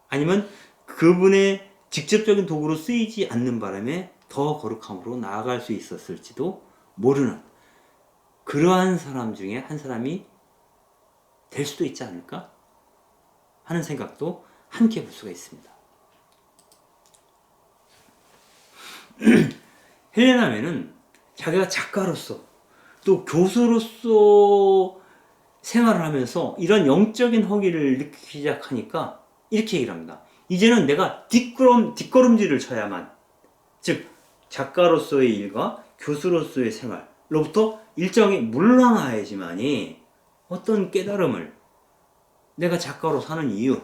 아니면 그분의 직접적인 도구로 쓰이지 않는 바람에 더 거룩함으로 나아갈 수 있었을지도 모르는 그러한 사람 중에 한 사람이 될 수도 있지 않을까 하는 생각도 함께 볼 수가 있습니다. 헬레나 웬은 자기가 작가로서 또 교수로서 생활을 하면서 이런 영적인 허기를 느끼기 시작하니까 이렇게 얘기를 합니다. 이제는 내가 뒷걸음질을 쳐야만, 즉 작가로서의 일과 교수로서의 생활로부터 일정히 물러나야지만이 어떤 깨달음을, 내가 작가로 사는 이유,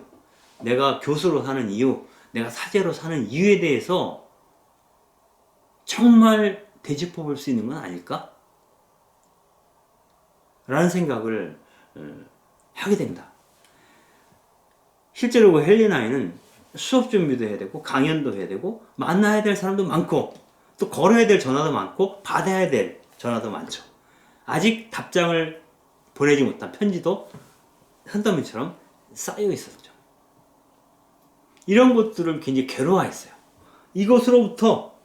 내가 교수로 사는 이유, 내가 사제로 사는 이유에 대해서 정말 되짚어 볼 수 있는 건 아닐까? 라는 생각을 하게 됩니다. 실제로 그 헬리나이는 수업 준비도 해야 되고 강연도 해야 되고 만나야 될 사람도 많고 또 걸어야 될 전화도 많고 받아야 될 전화도 많죠. 아직 답장을 보내지 못한 편지도 산더미처럼 쌓여 있었죠. 이런 것들을 굉장히 괴로워했어요. 이것으로부터,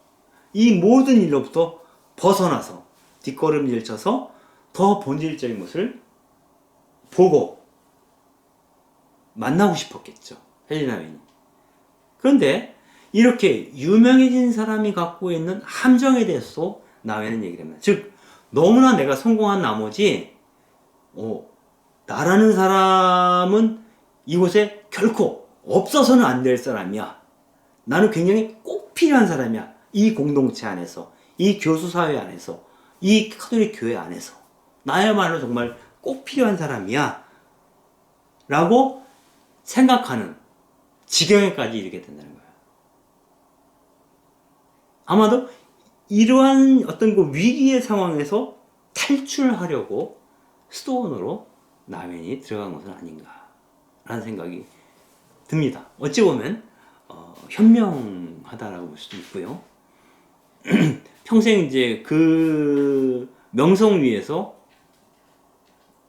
이 모든 일로부터 벗어나서 뒷걸음질 쳐서 더 본질적인 것을 보고 만나고 싶었겠죠. 헬리나 웨인이. 그런데 이렇게 유명해진 사람이 갖고 있는 함정에 대해서 나웨는 얘기를 합니다. 즉 너무나 내가 성공한 나머지 나라는 사람은 이곳에 결코 없어서는 안 될 사람이야. 나는 굉장히 꼭 필요한 사람이야. 이 공동체 안에서, 이 교수 사회 안에서, 이 카톨릭 교회 안에서 나야말로 정말 꼭 필요한 사람이야 라고 생각하는 지경에까지 이르게 된다는 거예요. 아마도 이러한 어떤 그 위기의 상황에서 탈출하려고 수도원으로 나웬이 들어간 것은 아닌가 라는 생각이 듭니다. 어찌 보면 현명하다라고 볼 수도 있고요. 평생 이제 그 명성 위에서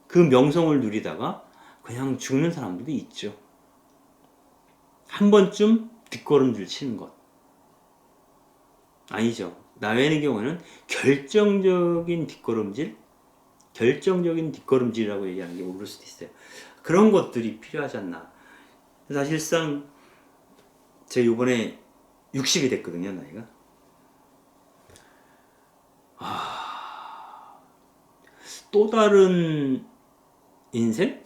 그 명성을 누리다가 그냥 죽는 사람들도 있죠. 한 번쯤 뒷걸음질 치는 것. 아니죠. 나웬의 경우는 결정적인 뒷걸음질이라고 얘기하는 게 모를 수도 있어요. 그런 것들이 필요하지 않나. 사실상 제가 이번에 60이 됐거든요, 나이가. 또 다른 인생?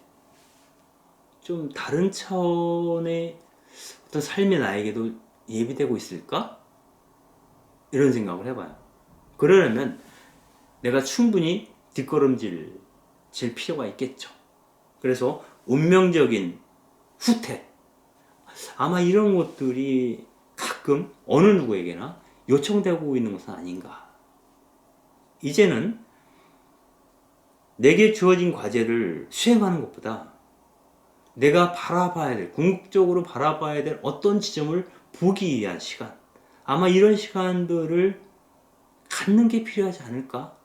좀 다른 차원의 어떤 삶이 나에게도 예비되고 있을까? 이런 생각을 해봐요. 그러려면 내가 충분히 뒷걸음질 칠 필요가 있겠죠. 그래서 운명적인 후퇴, 아마 이런 것들이 가끔 어느 누구에게나 요청되고 있는 것은 아닌가. 이제는 내게 주어진 과제를 수행하는 것보다 내가 바라봐야 될, 궁극적으로 바라봐야 될 어떤 지점을 보기 위한 시간, 아마 이런 시간들을 갖는 게 필요하지 않을까?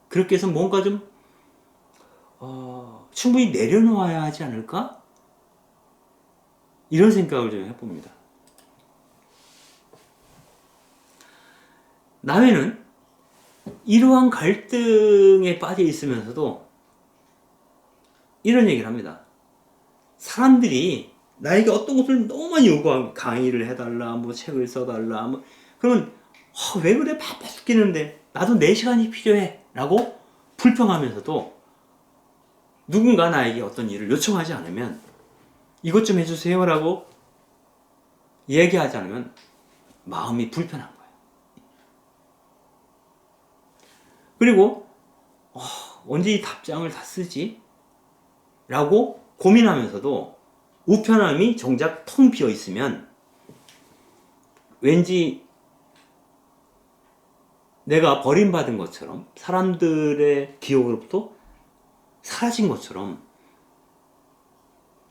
그렇게 해서 뭔가 좀 충분히 내려놓아야 하지 않을까? 이런 생각을 좀 해봅니다. 나회는 이러한 갈등에 빠져 있으면서도 이런 얘기를 합니다. 사람들이 나에게 어떤 것을 너무 많이 요구하고, 강의를 해달라, 뭐 책을 써달라, 뭐 그러면 왜 그래, 바빠 죽겠는데 나도 내 시간이 필요해 라고 불평하면서도 누군가 나에게 어떤 일을 요청하지 않으면 이것 좀 해주세요 라고 얘기하지 않으면 마음이 불편한 거예요. 그리고 언제 이 답장을 다 쓰지? 라고 고민하면서도 우편함이 정작 텅 비어 있으면 왠지 내가 버림받은 것처럼, 사람들의 기억으로부터 사라진 것처럼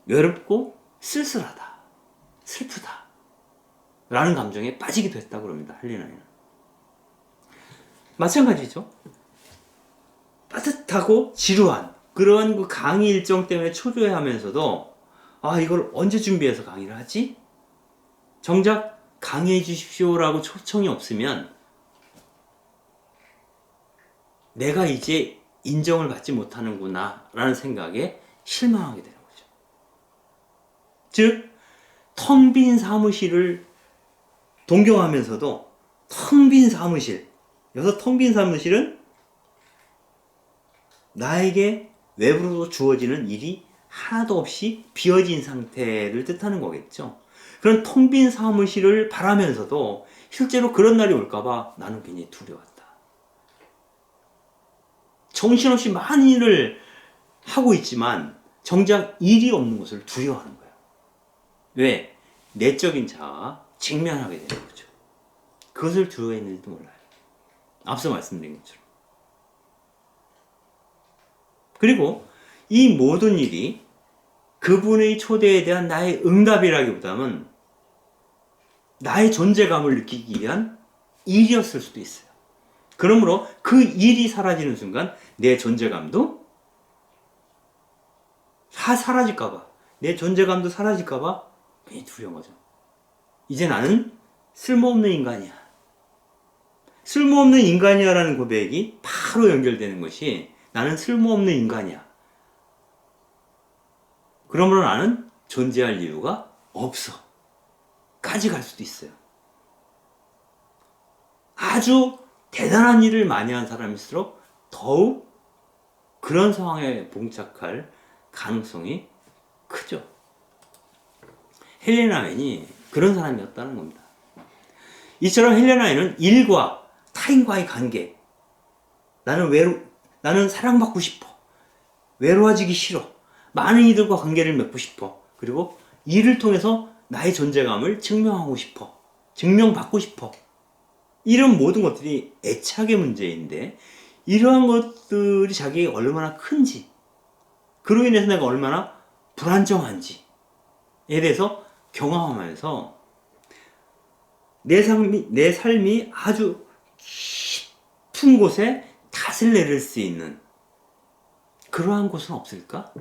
외롭고 쓸쓸하다, 슬프다 라는 감정에 빠지기도 했다고 합니다. 헬리나는 마찬가지죠. 따뜻하고 지루한 그런 그 강의 일정 때문에 초조해하면서도 이걸 언제 준비해서 강의를 하지? 정작 강의해 주십시오라고 초청이 없으면 내가 이제 인정을 받지 못하는구나 라는 생각에 실망하게 되는 거죠. 즉, 텅 빈 사무실을 동경하면서도 텅 빈 사무실, 여기서 텅 빈 사무실은 나에게 외부로 주어지는 일이 하나도 없이 비어진 상태를 뜻하는 거겠죠. 그런 텅 빈 사무실을 바라면서도 실제로 그런 날이 올까봐 나는 굉장히 두려웠다. 정신없이 많은 일을 하고 있지만 정작 일이 없는 것을 두려워하는 거예요. 왜? 내적인 자아와 직면하게 되는 거죠. 그것을 두려워했는지도 몰라요. 앞서 말씀드린 것처럼. 그리고 이 모든 일이 그분의 초대에 대한 나의 응답이라기보다는 나의 존재감을 느끼기 위한 일이었을 수도 있어요. 그러므로 그 일이 사라지는 순간 내 존재감도 사라질까봐, 내 존재감도 사라질까봐 괜히 두려운 거죠. 이제 나는 쓸모없는 인간이야. 쓸모없는 인간이야라는 고백이 바로 연결되는 것이 나는 쓸모없는 인간이야. 그러므로 나는 존재할 이유가 없어. 까지 갈 수도 있어요. 아주 대단한 일을 많이 한 사람일수록 더욱 그런 상황에 봉착할 가능성이 크죠. 헬레나 웬이 그런 사람이었다는 겁니다. 이처럼 헬레나 웬은 일과 타인과의 관계, 나는 사랑받고 싶어. 외로워지기 싫어. 많은 이들과 관계를 맺고 싶어. 그리고 일을 통해서 나의 존재감을 증명하고 싶어. 증명받고 싶어. 이런 모든 것들이 애착의 문제인데, 이러한 것들이 자기에게 얼마나 큰지, 그로 인해서 내가 얼마나 불안정한지에 대해서 경험하면서 내 삶이 아주 깊은 곳에 닷을 내릴 수 있는 그러한 곳은 없을까?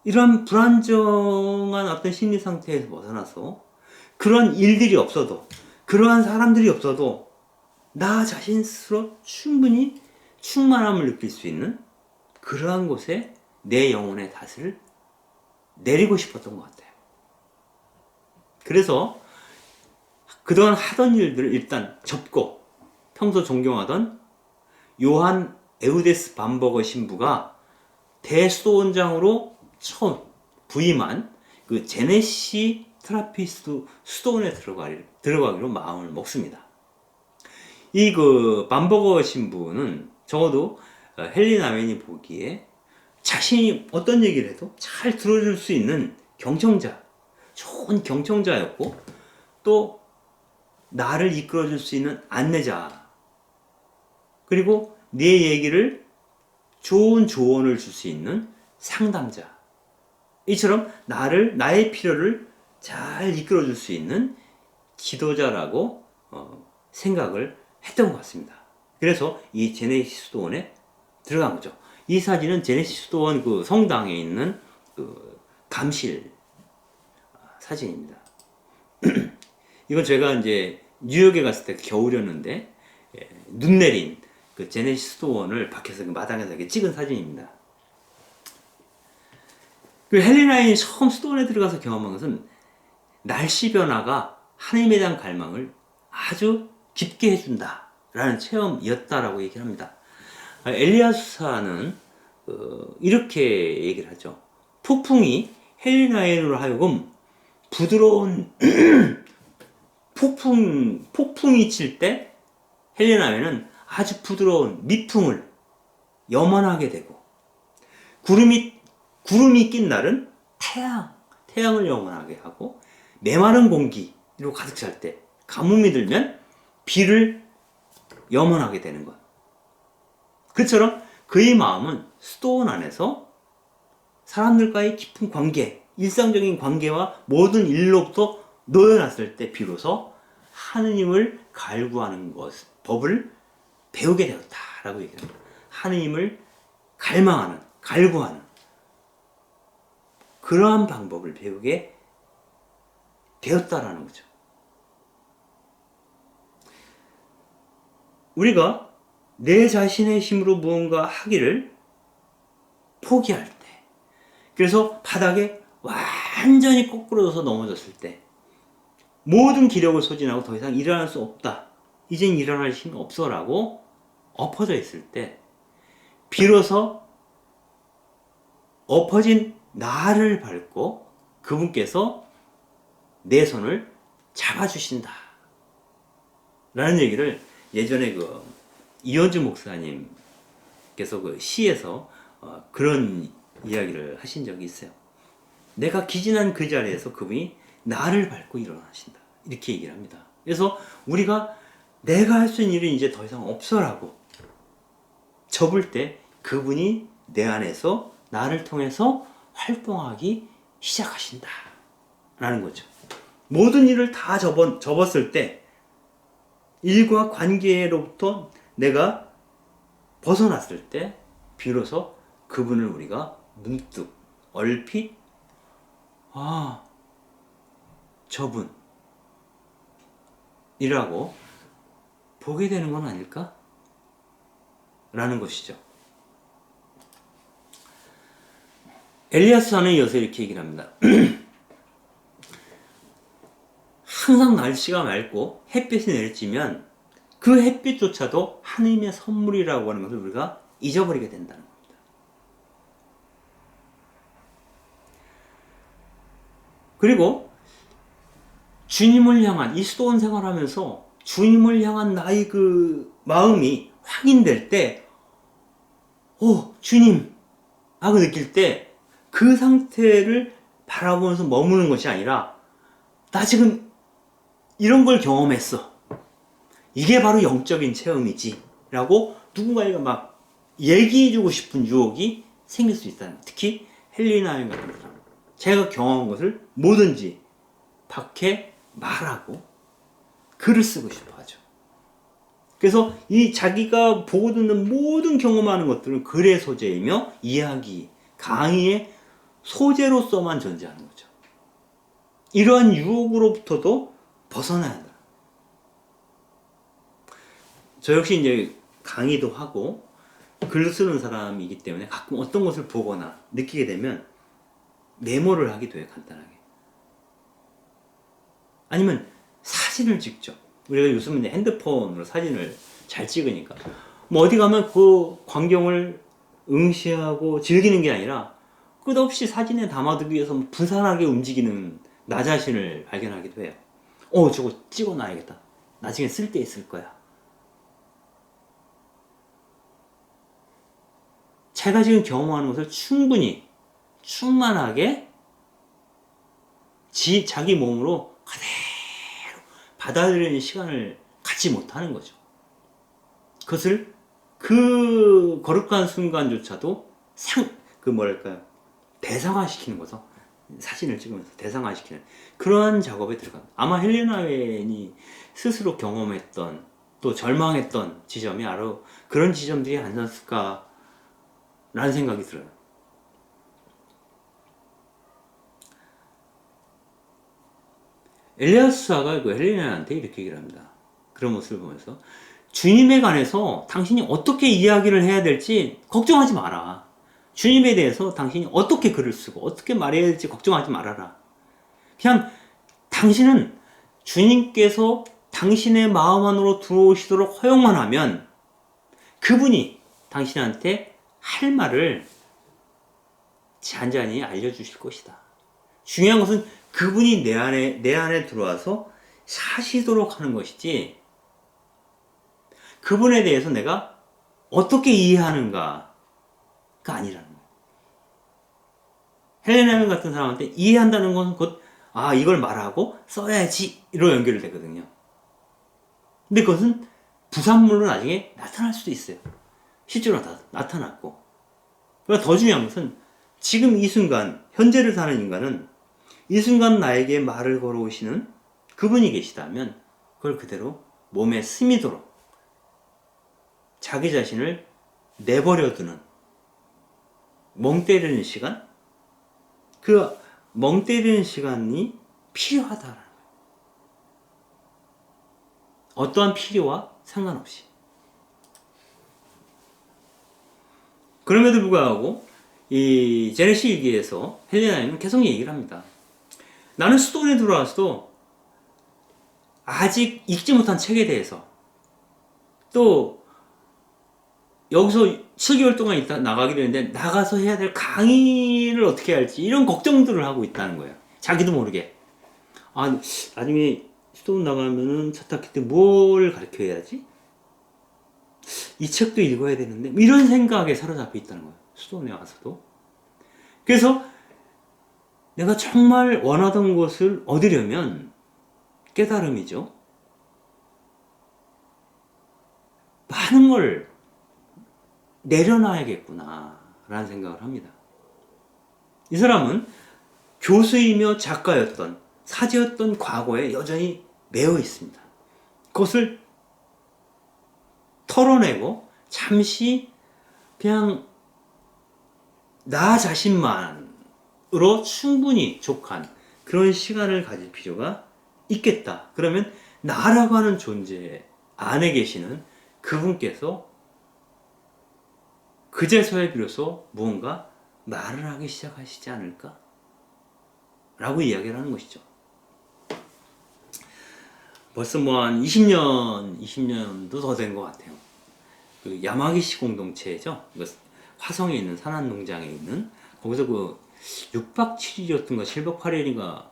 이러한 불안정한 어떤 심리 상태에서 벗어나서 그런 일들이 없어도, 그러한 사람들이 없어도 나 자신 스스로 충분히 충만함을 느낄 수 있는 그러한 곳에 내 영혼의 닷을 내리고 싶었던 것 같아요. 그래서 그동안 하던 일들을 일단 접고 평소 존경하던 요한 에우데스 밤버거 신부가 대수도원장으로 처음 부임한 그 제네시 트라피스트 수도원에 들어가기로 마음을 먹습니다. 이 그 밤버거 신부는 적어도 헬레나 웬이 보기에 자신이 어떤 얘기를 해도 잘 들어줄 수 있는 경청자, 좋은 경청자였고, 또 나를 이끌어줄 수 있는 안내자, 그리고 내 얘기를 좋은 조언을 줄 수 있는 상담자, 이처럼 나의 필요를 잘 이끌어줄 수 있는 지도자라고 생각을 했던 것 같습니다. 그래서 이 제네시스 수도원에 들어간 거죠. 이 사진은 제네시스 수도원 그 성당에 있는 그 감실 사진입니다. 이건 제가 이제 뉴욕에 갔을 때 겨울이었는데 눈 내린 그 제네시스 수도원을 밖에서 그 마당에서 이렇게 찍은 사진입니다. 그 헬레나 웬이 처음 수도원에 들어가서 경험한 것은 날씨 변화가 하나님에 대한 갈망을 아주 깊게 해준다 라는 체험이었다라고 얘기를 합니다. 엘리야 수사는 이렇게 얘기를 하죠. 폭풍이 헬레나 웬으로 하여금 부드러운 폭풍이 칠 때 헬레나 웬은 아주 부드러운 미풍을 염원하게 되고, 구름이 낀 날은 태양을 염원하게 하고, 메마른 공기로 가득 찰 때 가뭄이 들면 비를 염원하게 되는 것. 그처럼 그의 마음은 수도원 안에서 사람들과의 깊은 관계, 일상적인 관계와 모든 일로부터 놓여놨을 때 비로소 하느님을 갈구하는 법을 배우게 되었다라고 얘기합니다. 하느님을 갈구하는 그러한 방법을 배우게 되었다라는 거죠. 우리가 내 자신의 힘으로 무언가 하기를 포기할 때, 그래서 바닥에 완전히 거꾸로져서 넘어졌을 때, 모든 기력을 소진하고 더 이상 일어날 수 없다, 이젠 일어날 힘이 없어 라고 엎어져 있을 때, 비로소 엎어진 나를 밟고 그분께서 내 손을 잡아주신다 라는 얘기를 예전에 그 이현주 목사님께서 그 시에서 그런 이야기를 하신 적이 있어요. 내가 기진한 그 자리에서 그분이 나를 밟고 일어나신다, 이렇게 얘기를 합니다. 그래서 우리가 내가 할 수 있는 일은 이제 더 이상 없어라고 접을 때 그분이 내 안에서 나를 통해서 활동하기 시작하신다 라는 거죠. 모든 일을 다 접었을 때, 일과 관계로부터 내가 벗어났을 때 비로소 그분을 우리가 문득 얼핏 아 저분이라고 보게 되는 건 아닐까? 라는 것이죠. 엘리야스는 이어서 이렇게 얘기를 합니다. 항상 날씨가 맑고 햇빛이 내리쬐면 그 햇빛조차도 하느님의 선물이라고 하는 것을 우리가 잊어버리게 된다는 겁니다. 그리고 주님을 향한 이 수도원 생활하면서 주님을 향한 나의 그 마음이 확인될 때 주님 하고 느낄 때 그 상태를 바라보면서 머무는 것이 아니라 나 지금 이런 걸 경험했어. 이게 바로 영적인 체험이지 라고 누군가에게 막 얘기해주고 싶은 유혹이 생길 수 있다는 거예요. 특히 헬리나 여인 같은 사람. 제가 경험한 것을 뭐든지 밖에 말하고 글을 쓰고 싶어 하죠. 그래서 이 자기가 보고 듣는 모든 경험하는 것들은 글의 소재이며 이야기, 강의의 소재로서만 존재하는 거죠. 이러한 유혹으로부터도 벗어나야 한다. 저 역시 이제 강의도 하고 글 쓰는 사람이기 때문에 가끔 어떤 것을 보거나 느끼게 되면 메모를 하기도 해요. 간단하게. 아니면 사진을 찍죠. 우리가 요즘은 핸드폰으로 사진을 잘 찍으니까 뭐 어디 가면 그 광경을 응시하고 즐기는 게 아니라 끝없이 사진에 담아두기 위해서 분산하게 움직이는 나 자신을 발견하기도 해요. 저거 찍어놔야겠다. 나중에 쓸 때 있을 거야. 제가 지금 경험하는 것을 충분히 충만하게 자기 몸으로 그대로 받아들이는 시간을 갖지 못하는 거죠. 그것을 그 거룩한 순간조차도 대상화시키는 거죠. 사진을 찍으면서 대상화시키는 그러한 작업에 들어갑니다. 아마 헬레나 웨인이 스스로 경험했던 또 절망했던 지점이 바로 그런 지점들이 아니었을까 라는 생각이 들어요. 엘리야스가 그 헬레나한테 이렇게 얘기를 합니다. 그런 모습을 보면서 주님에 관해서 당신이 어떻게 이야기를 해야 될지 걱정하지 마라. 주님에 대해서 당신이 어떻게 글을 쓰고 어떻게 말해야 될지 걱정하지 말아라. 그냥 당신은 주님께서 당신의 마음 안으로 들어오시도록 허용만 하면 그분이 당신한테 할 말을 잔잔히 알려주실 것이다. 중요한 것은 그분이 내 안에 들어와서 사시도록 하는 것이지 그분에 대해서 내가 어떻게 이해하는가가 아니라는 거예요. 헬레나 같은 사람한테 이해한다는 건 곧 이걸 말하고 써야지 로 연결이 되거든요. 근데 그것은 부산물로 나중에 나타날 수도 있어요. 실제로 나타났고. 그러니까 더 중요한 것은 지금 이 순간 현재를 사는 인간은 이 순간 나에게 말을 걸어오시는 그분이 계시다면 그걸 그대로 몸에 스미도록 자기 자신을 내버려두는 멍 때리는 시간, 그 멍 때리는 시간이 필요하다라는 거예요. 어떠한 필요와 상관없이. 그럼에도 불구하고 이 제네시 일기에서 헬레나는 계속 얘기를 합니다. 나는 수도원에 들어와서도 아직 읽지 못한 책에 대해서 또 여기서 7개월 동안 있다 나가게 되는데 나가서 해야 될 강의를 어떻게 할지 이런 걱정들을 하고 있다는 거예요. 자기도 모르게. 나중에 수도원 나가면은 첫 학기 때 뭘 가르쳐야 하지? 이 책도 읽어야 되는데 이런 생각에 사로잡혀 있다는 거예요. 수도원에 와서도. 그래서 내가 정말 원하던 것을 얻으려면 깨달음이죠. 많은 걸 내려놔야겠구나 라는 생각을 합니다. 이 사람은 교수이며 작가였던 사제였던 과거에 여전히 매여 있습니다. 그것을 더 털어내고 잠시 그냥 나 자신만으로 충분히 족한 그런 시간을 가질 필요가 있겠다. 그러면 나라고 하는 존재 안에 계시는 그분께서 그제서야 비로소 무언가 말을 하기 시작하시지 않을까? 라고 이야기를 하는 것이죠. 벌써 뭐 한 20년도 더 된 것 같아요. 그 야마기시 공동체죠. 화성에 있는 산안농장에 있는 거기서 그 6박 7일이었던가 7박 8일인가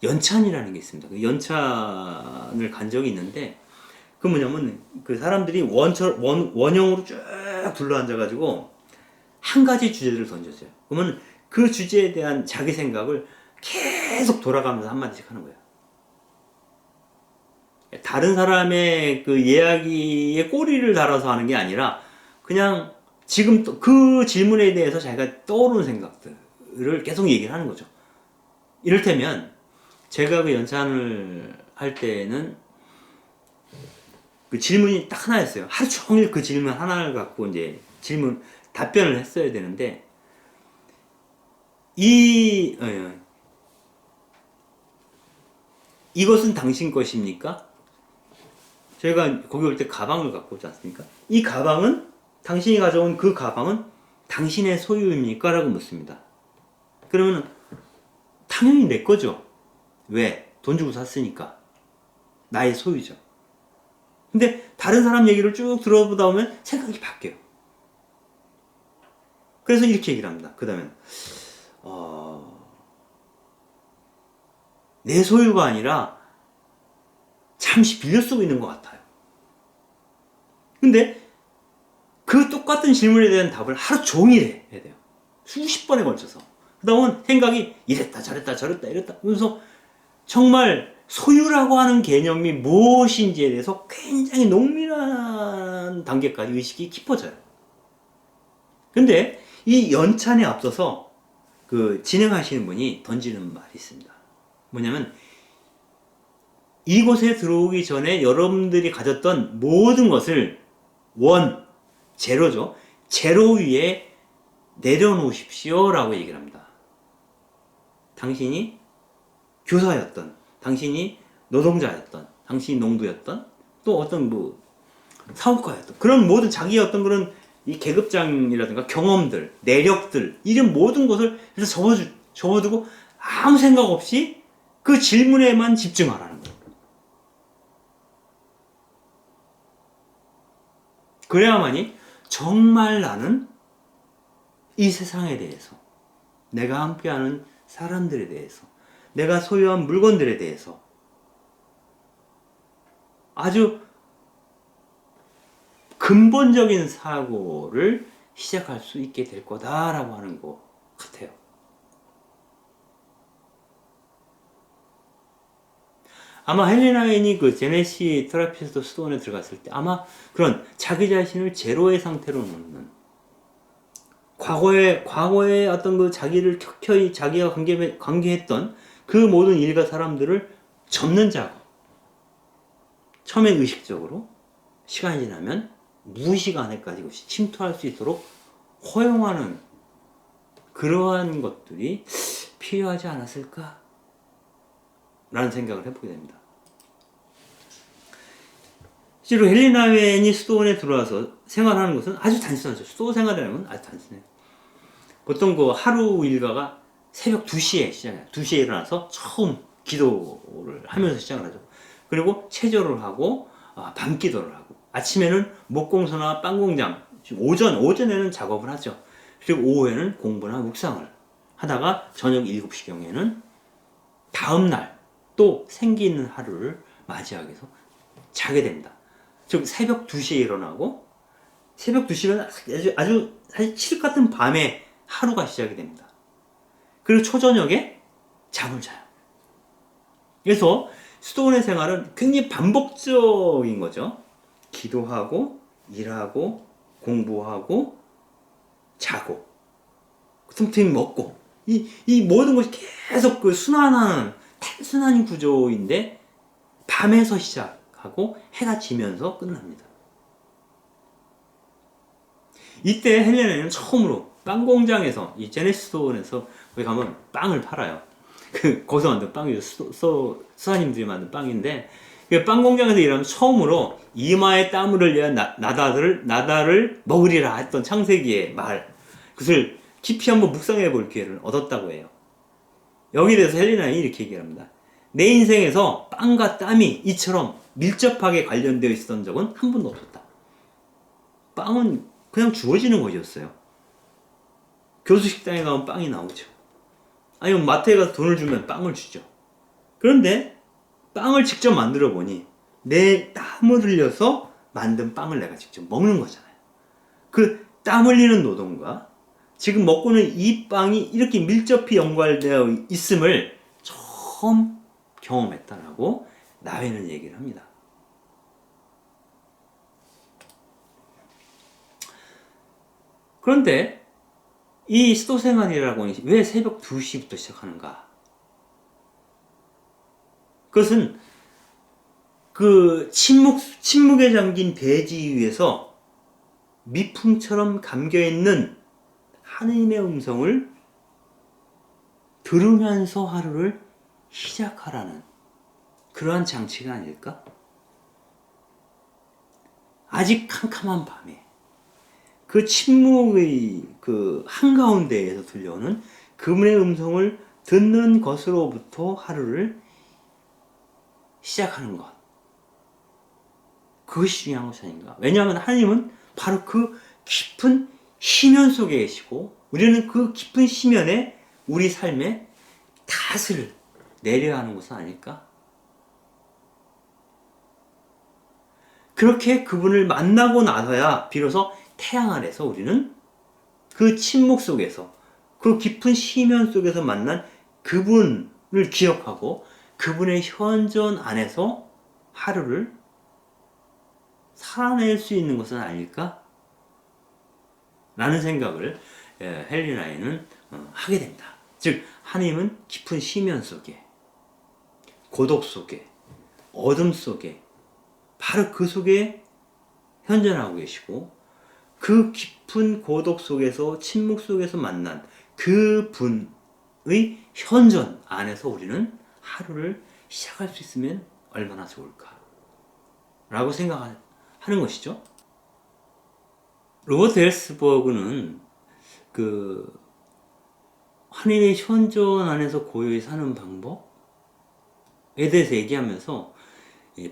연찬이라는 게 있습니다. 그 연찬을 간 적이 있는데 그 뭐냐면 그 사람들이 원형으로 쭉 둘러앉아가지고 한 가지 주제를 던졌어요. 그러면 그 주제에 대한 자기 생각을 계속 돌아가면서 한마디씩 하는 거예요. 다른 사람의 그 이야기에 꼬리를 달아서 하는 게 아니라 그냥 지금 또 그 질문에 대해서 자기가 떠오르는 생각들을 계속 얘기를 하는 거죠. 이를테면 제가 그 연찬을 할 때는 그 질문이 딱 하나였어요. 하루 종일 그 질문 하나를 갖고 이제 답변을 했어야 되는데 이것은 당신 것입니까? 저희가 거기 올 때 가방을 갖고 오지 않습니까? 이 가방은 당신이 가져온 그 가방은 당신의 소유입니까? 라고 묻습니다. 그러면 당연히 내 거죠. 왜? 돈 주고 샀으니까. 나의 소유죠. 근데 다른 사람 얘기를 쭉 들어보다 보면 생각이 바뀌어요. 그래서 이렇게 얘기를 합니다. 그 다음에 내 소유가 아니라 잠시 빌려 쓰고 있는 것 같아요. 근데 그 똑같은 질문에 대한 답을 하루 종일 해야 돼요. 수십 번에 걸쳐서. 그 다음은 생각이 이랬다 저랬다 저랬다 이랬다 그래서 정말 소유라고 하는 개념이 무엇인지에 대해서 굉장히 농밀한 단계까지 의식이 깊어져요. 근데 이 연찬에 앞서서 그 진행하시는 분이 던지는 말이 있습니다. 뭐냐면 이곳에 들어오기 전에 여러분들이 가졌던 모든 것을 제로죠. 제로 위에 내려놓으십시오 라고 얘기를 합니다. 당신이 교사였던, 당신이 노동자였던, 당신이 농부였던, 또 어떤 뭐 사업가였던 그런 모든 자기의 어떤 그런 이 계급장이라든가 경험들, 내력들 이런 모든 것을 접어두고 아무 생각 없이 그 질문에만 집중하라는 거예요. 그래야만이 정말 나는 이 세상에 대해서, 내가 함께하는 사람들에 대해서, 내가 소유한 물건들에 대해서 아주 근본적인 사고를 시작할 수 있게 될 거다라고 하는 것 같아요. 아마 헬레나 웨인이 그 제네시 테라피스트 수도원에 들어갔을 때 아마 그런 자기 자신을 제로의 상태로 놓는 과거에 어떤 그 자기를 켜켜이 자기가 관계했던 그 모든 일과 사람들을 접는 작업. 처음엔 의식적으로 시간이 지나면 무의식 안에까지 침투할 수 있도록 허용하는 그러한 것들이 필요하지 않았을까? 라는 생각을 해보게 됩니다. 실제로 헬레나 웨인이 수도원에 들어와서 생활하는 것은 아주 단순하죠. 수도 생활이라는 건 아주 단순해요. 보통 그 하루 일과가 새벽 2시에 시작해요. 2시에 일어나서 처음 기도를 하면서 시작을 하죠. 그리고 체조를 하고 밤 기도를 하고 아침에는 목공소나 빵공장 오전에는 작업을 하죠. 그리고 오후에는 공부나 묵상을 하다가 저녁 7시경에는 다음날 또 생기 있는 하루를 맞이하기 위해서 자게 됩니다. 즉 새벽 2시에 일어나고 새벽 2시면 아주 사실 칠흑 같은 밤에 하루가 시작이 됩니다. 그리고 초저녁에 잠을 자요. 그래서 수도원의 생활은 굉장히 반복적인 거죠. 기도하고 일하고 공부하고 자고 틈틈이 먹고 이 모든 것이 계속 그 단순한 구조인데 밤에서 시작하고 해가 지면서 끝납니다. 이때 헬레나는 처음으로 빵 공장에서 이 제네시스톤에서 거기 가면 빵을 팔아요. 거기서 만든 빵이죠. 수사님들이 만든 빵인데 그 빵 공장에서 일하면 처음으로 이마에 땀을 흘려 나다를 먹으리라 했던 창세기의 말, 그것을 깊이 한번 묵상해 볼 기회를 얻었다고 해요. 여기에 대해서 헬레나는 이렇게 얘기합니다. 내 인생에서 빵과 땀이 이처럼 밀접하게 관련되어 있었던 적은 한 번도 없었다. 빵은 그냥 주어지는 것이었어요. 교수 식당에 가면 빵이 나오죠. 아니면 마트에 가서 돈을 주면 빵을 주죠. 그런데 빵을 직접 만들어 보니 내 땀을 흘려서 만든 빵을 내가 직접 먹는 거잖아요. 그 땀 흘리는 노동과 지금 먹고는 이 빵이 이렇게 밀접히 연관되어 있음을 처음 경험했다라고 나회는 얘기를 합니다. 그런데 이 수도 생활이라고 하는 왜 새벽 2시부터 시작하는가? 그것은 그 침묵에 잠긴 대지 위에서 미풍처럼 감겨있는 하느님의 음성을 들으면서 하루를 시작하라는 그러한 장치가 아닐까? 아직 캄캄한 밤에 그 침묵의 그 한가운데에서 들려오는 그분의 음성을 듣는 것으로부터 하루를 시작하는 것. 그것이 중요한 것이 아닌가? 왜냐하면 하나님은 바로 그 깊은 심연 속에 계시고 우리는 그 깊은 심연에 우리 삶에 탓을 내려야 하는 것은 아닐까? 그렇게 그분을 만나고 나서야 비로소 태양 아래서 우리는 그 침묵 속에서 그 깊은 심연 속에서 만난 그분을 기억하고 그분의 현존 안에서 하루를 살아낼 수 있는 것은 아닐까? 라는 생각을 헬레나에는 하게 됩니다. 즉 하나님은 깊은 심연 속에 고독 속에 어둠 속에 바로 그 속에 현존하고 계시고 그 깊은 고독 속에서 침묵 속에서 만난 그 분의 현존 안에서 우리는 하루를 시작할 수 있으면 얼마나 좋을까 라고 생각하는 것이죠. 로버트 헬스버그는 그 하나님의 현존 안에서 고요히 사는 방법에 대해서 얘기하면서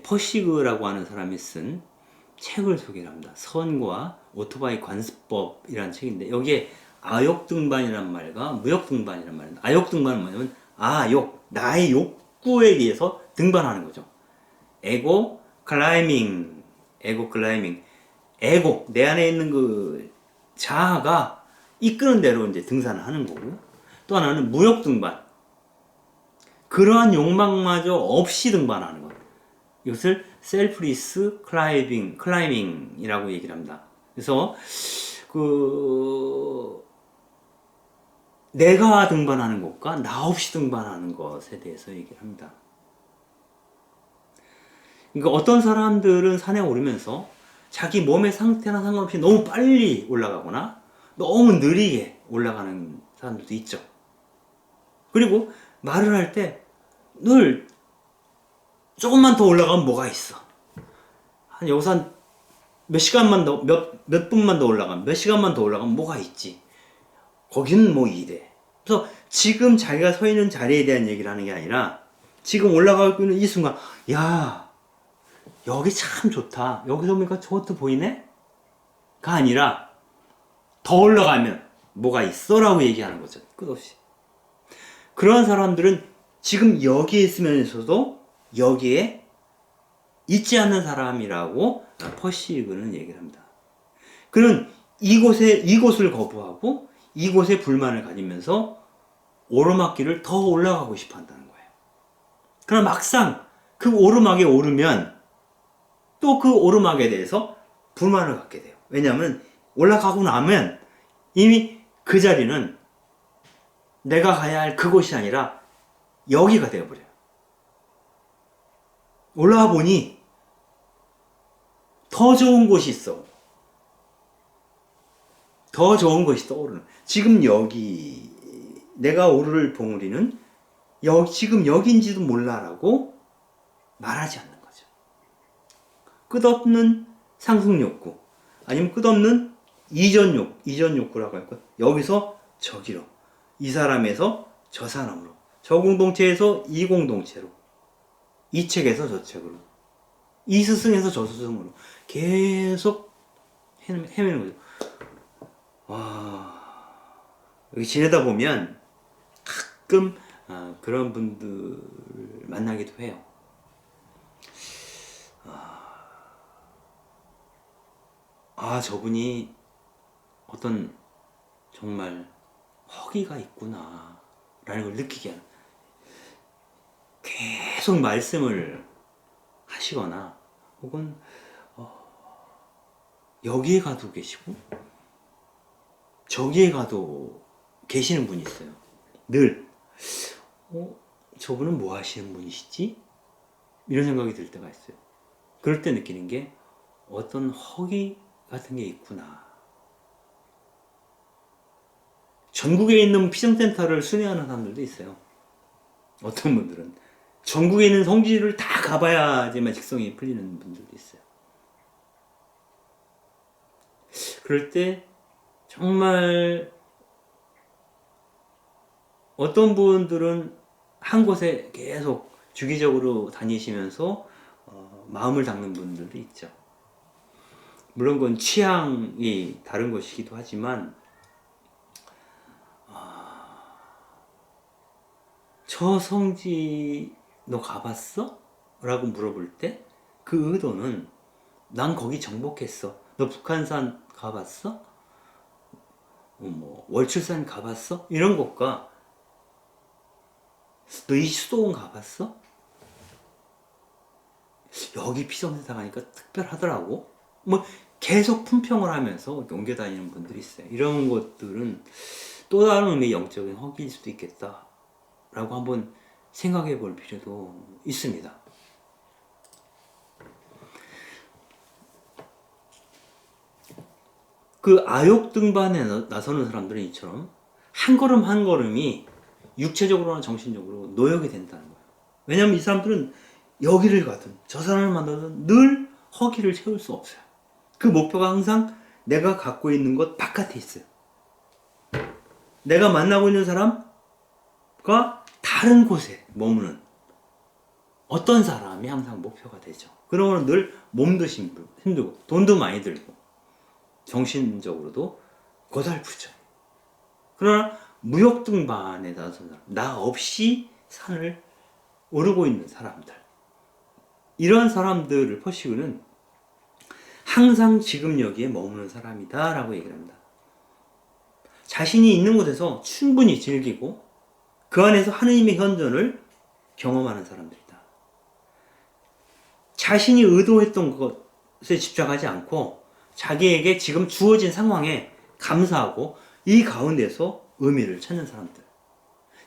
퍼시그라고 하는 사람이 쓴 책을 소개를 합니다. 선과 오토바이 관습법이라는 책인데 여기에 아욕등반이란 말과 무욕등반이란 말입니다. 아욕등반은 뭐냐면 나의 욕구에 의해서 등반하는 거죠. 에고 클라이밍, 내 안에 있는 그 자아가 이끄는 대로 이제 등산을 하는 거고, 또 하나는 무욕 등반, 그러한 욕망마저 없이 등반하는 것. 이것을 셀프리스 클라이밍이라고 얘기를 합니다. 그래서 내가 등반하는 것과 나 없이 등반하는 것에 대해서 얘기를 합니다. 그러니까 어떤 사람들은 산에 오르면서 자기 몸의 상태나 상관없이 너무 빨리 올라가거나 너무 느리게 올라가는 사람들도 있죠. 그리고 말을 할 때 늘 조금만 더 올라가면 뭐가 있어. 여기서 한 몇 시간만 더, 몇 분만 더 올라가면, 몇 시간만 더 올라가면 뭐가 있지. 거기는 뭐 이래. 그래서 지금 자기가 서 있는 자리에 대한 얘기를 하는 게 아니라 지금 올라가고 있는 이 순간, 야, 여기 참 좋다. 여기서 보니까 저것도 보이네? 가 아니라 더 올라가면 뭐가 있어? 라고 얘기하는 거죠. 끝없이. 그런 사람들은 지금 여기에 있으면서도 여기에 있지 않는 사람이라고 퍼시그는 얘기를 합니다. 그는 이곳을 거부하고 이곳에 불만을 가지면서 오르막길을 더 올라가고 싶어 한다는 거예요. 그러나 막상 그 오르막에 오르면 또 그 오르막에 대해서 불만을 갖게 돼요. 왜냐하면 올라가고 나면 이미 그 자리는 내가 가야 할 그곳이 아니라 여기가 되어버려요. 올라와 보니 더 좋은 곳이 있어. 더 좋은 것이 떠오르는. 지금 여기 내가 오를 봉우리는 지금 여기인지도 몰라라고 말하지 않는 거죠. 끝없는 상승 욕구, 아니면 끝없는 이전 욕구라고 할까요? 여기서 저기로, 이 사람에서 저 사람으로, 저 공동체에서 이 공동체로, 이 책에서 저 책으로, 이 스승에서 저 스승으로 계속 헤매는 거죠. 와, 여기 지내다 보면 가끔 그런 분들 만나기도 해요. 저분이 어떤 정말 허기가 있구나 라는 걸 느끼게 하는, 계속 말씀을 하시거나 혹은 여기에 가도 계시고 저기에 가도 계시는 분이 있어요. 늘 저분은 뭐 하시는 분이시지? 이런 생각이 들 때가 있어요. 그럴 때 느끼는 게 어떤 허기 같은 게 있구나. 전국에 있는 피정센터를 순회하는 사람들도 있어요. 어떤 분들은 전국에 있는 성지를 다 가봐야지만 직성이 풀리는 분들도 있어요. 그럴 때 정말 어떤 분들은 한 곳에 계속 주기적으로 다니시면서 마음을 닦는 분들도 있죠. 물론 그건 취향이 다른 것이기도 하지만 저 성지 너 가봤어? 라고 물어볼 때 그 의도는 난 거기 정복했어. 너 북한산 가봤어? 뭐 월출산 가봤어? 이런 것과 너 이수도원 가봤어? 여기 피정센터 가니까 특별하더라고. 뭐 계속 품평을 하면서 옮겨 다니는 분들이 있어요. 이런 것들은 또 다른 의미의 영적인 허기일 수도 있겠다 라고 한번 생각해 볼 필요도 있습니다. 그 아욕 등반에 나서는 사람들은 이처럼 한 걸음 한 걸음이 육체적으로나 정신적으로 노역이 된다는 거예요. 왜냐하면 이 사람들은 여기를 가든 저 사람을 만나든 늘 허기를 채울 수 없어요. 그 목표가 항상 내가 갖고 있는 것 바깥에 있어요. 내가 만나고 있는 사람과 다른 곳에 머무는 어떤 사람이 항상 목표가 되죠. 그러면 늘 몸도 힘들고 돈도 많이 들고 정신적으로도 고달프죠. 그러나 무역 등반에 나선 사람, 나 없이 산을 오르고 있는 사람들, 이런 사람들을 포시그는 항상 지금 여기에 머무는 사람이다 라고 얘기를 합니다. 자신이 있는 곳에서 충분히 즐기고 그 안에서 하느님의 현존을 경험하는 사람들이다. 자신이 의도했던 것에 집착하지 않고 자기에게 지금 주어진 상황에 감사하고 이 가운데서 의미를 찾는 사람들,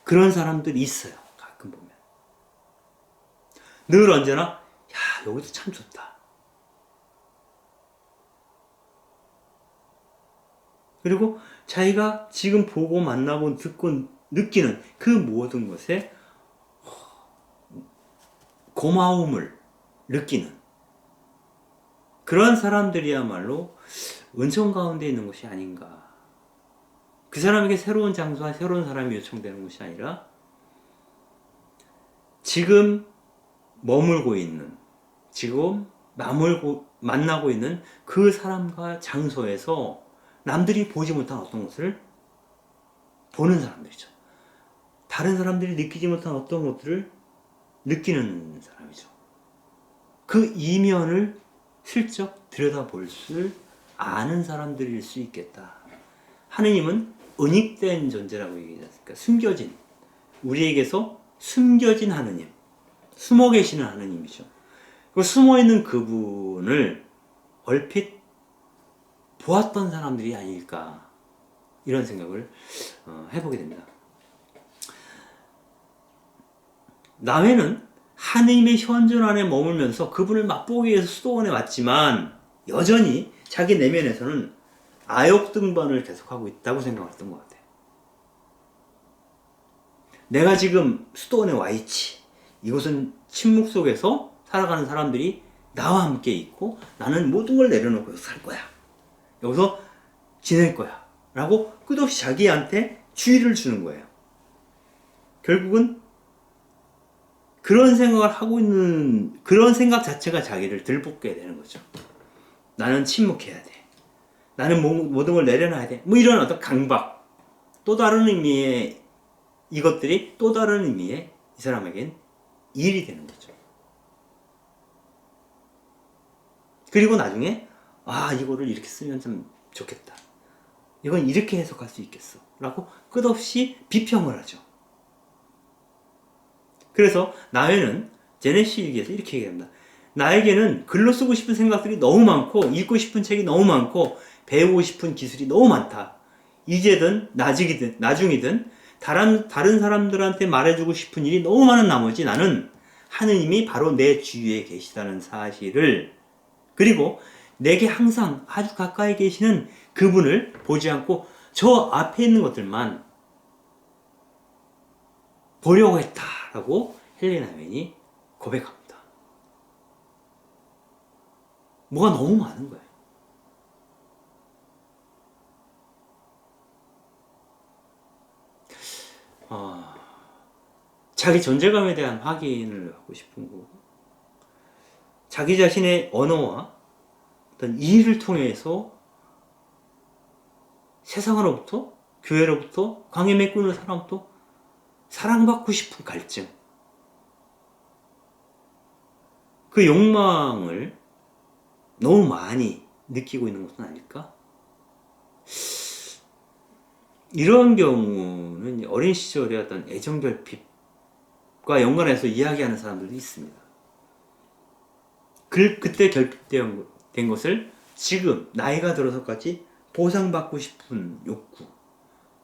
그런 사람들이 있어요. 가끔 보면 늘 언제나 야 여기도 참 좋다. 그리고 자기가 지금 보고 만나고 듣고 느끼는 그 모든 것에 고마움을 느끼는 그런 사람들이야말로 은총 가운데 있는 것이 아닌가. 그 사람에게 새로운 장소와 새로운 사람이 요청되는 것이 아니라 지금 머물고 있는, 지금 만나고 있는 그 사람과 장소에서 남들이 보지 못한 어떤 것을 보는 사람들이죠. 다른 사람들이 느끼지 못한 어떤 것들을 느끼는 사람이죠. 그 이면을 슬쩍 들여다볼 줄 아는 사람들일 수 있겠다. 하느님은 은닉된 존재라고 얘기하지 않습니까? 숨겨진, 우리에게서 숨겨진 하느님, 숨어 계시는 하느님이죠. 그 숨어 있는 그분을 얼핏 보았던 사람들이 아닐까, 이런 생각을 해보게 됩니다. 남해는 하느님의 현존 안에 머물면서 그분을 맛보기 위해서 수도원에 왔지만 여전히 자기 내면에서는 아욕등반을 계속하고 있다고 생각했던 것 같아요. 내가 지금 수도원에 와 있지. 이곳은 침묵 속에서 살아가는 사람들이 나와 함께 있고 나는 모든 걸 내려놓고 여기서 살 거야. 여기서 지낼 거야. 라고 끝없이 자기한테 주의를 주는 거예요. 결국은 그런 생각을 하고 있는, 그런 생각 자체가 자기를 들볶게 되는 거죠. 나는 침묵해야 돼. 나는 모든 걸 내려놔야 돼. 뭐 이런 어떤 강박. 또 다른 의미의, 이것들이 또 다른 의미의 이 사람에겐 일이 되는 거죠. 그리고 나중에, 아, 이거를 이렇게 쓰면 좀 좋겠다. 이건 이렇게 해석할 수 있겠어. 라고 끝없이 비평을 하죠. 그래서 나회는 제네시 일기에서 이렇게 얘기합니다. 나에게는 글로 쓰고 싶은 생각들이 너무 많고 읽고 싶은 책이 너무 많고 배우고 싶은 기술이 너무 많다. 이제든 나중이든 다른 사람들한테 말해주고 싶은 일이 너무 많은 나머지 나는 하느님이 바로 내 주위에 계시다는 사실을, 그리고 내게 항상 아주 가까이 계시는 그분을 보지 않고 저 앞에 있는 것들만 보려고 했다라고 헬레나 웬이 고백합니다. 뭐가 너무 많은 거예요. 자기 존재감에 대한 확인을 하고 싶은 거고, 자기 자신의 언어와 어떤 일을 통해서 세상으로부터, 교회로부터, 광해 메꾸는 사람부터 사랑받고 싶은 갈증, 그 욕망을 너무 많이 느끼고 있는 것은 아닐까? 이런 경우는 어린 시절의 어떤 애정결핍과 연관해서 이야기하는 사람들도 있습니다. 그때 결핍된 것을 지금 나이가 들어서까지 보상받고 싶은 욕구,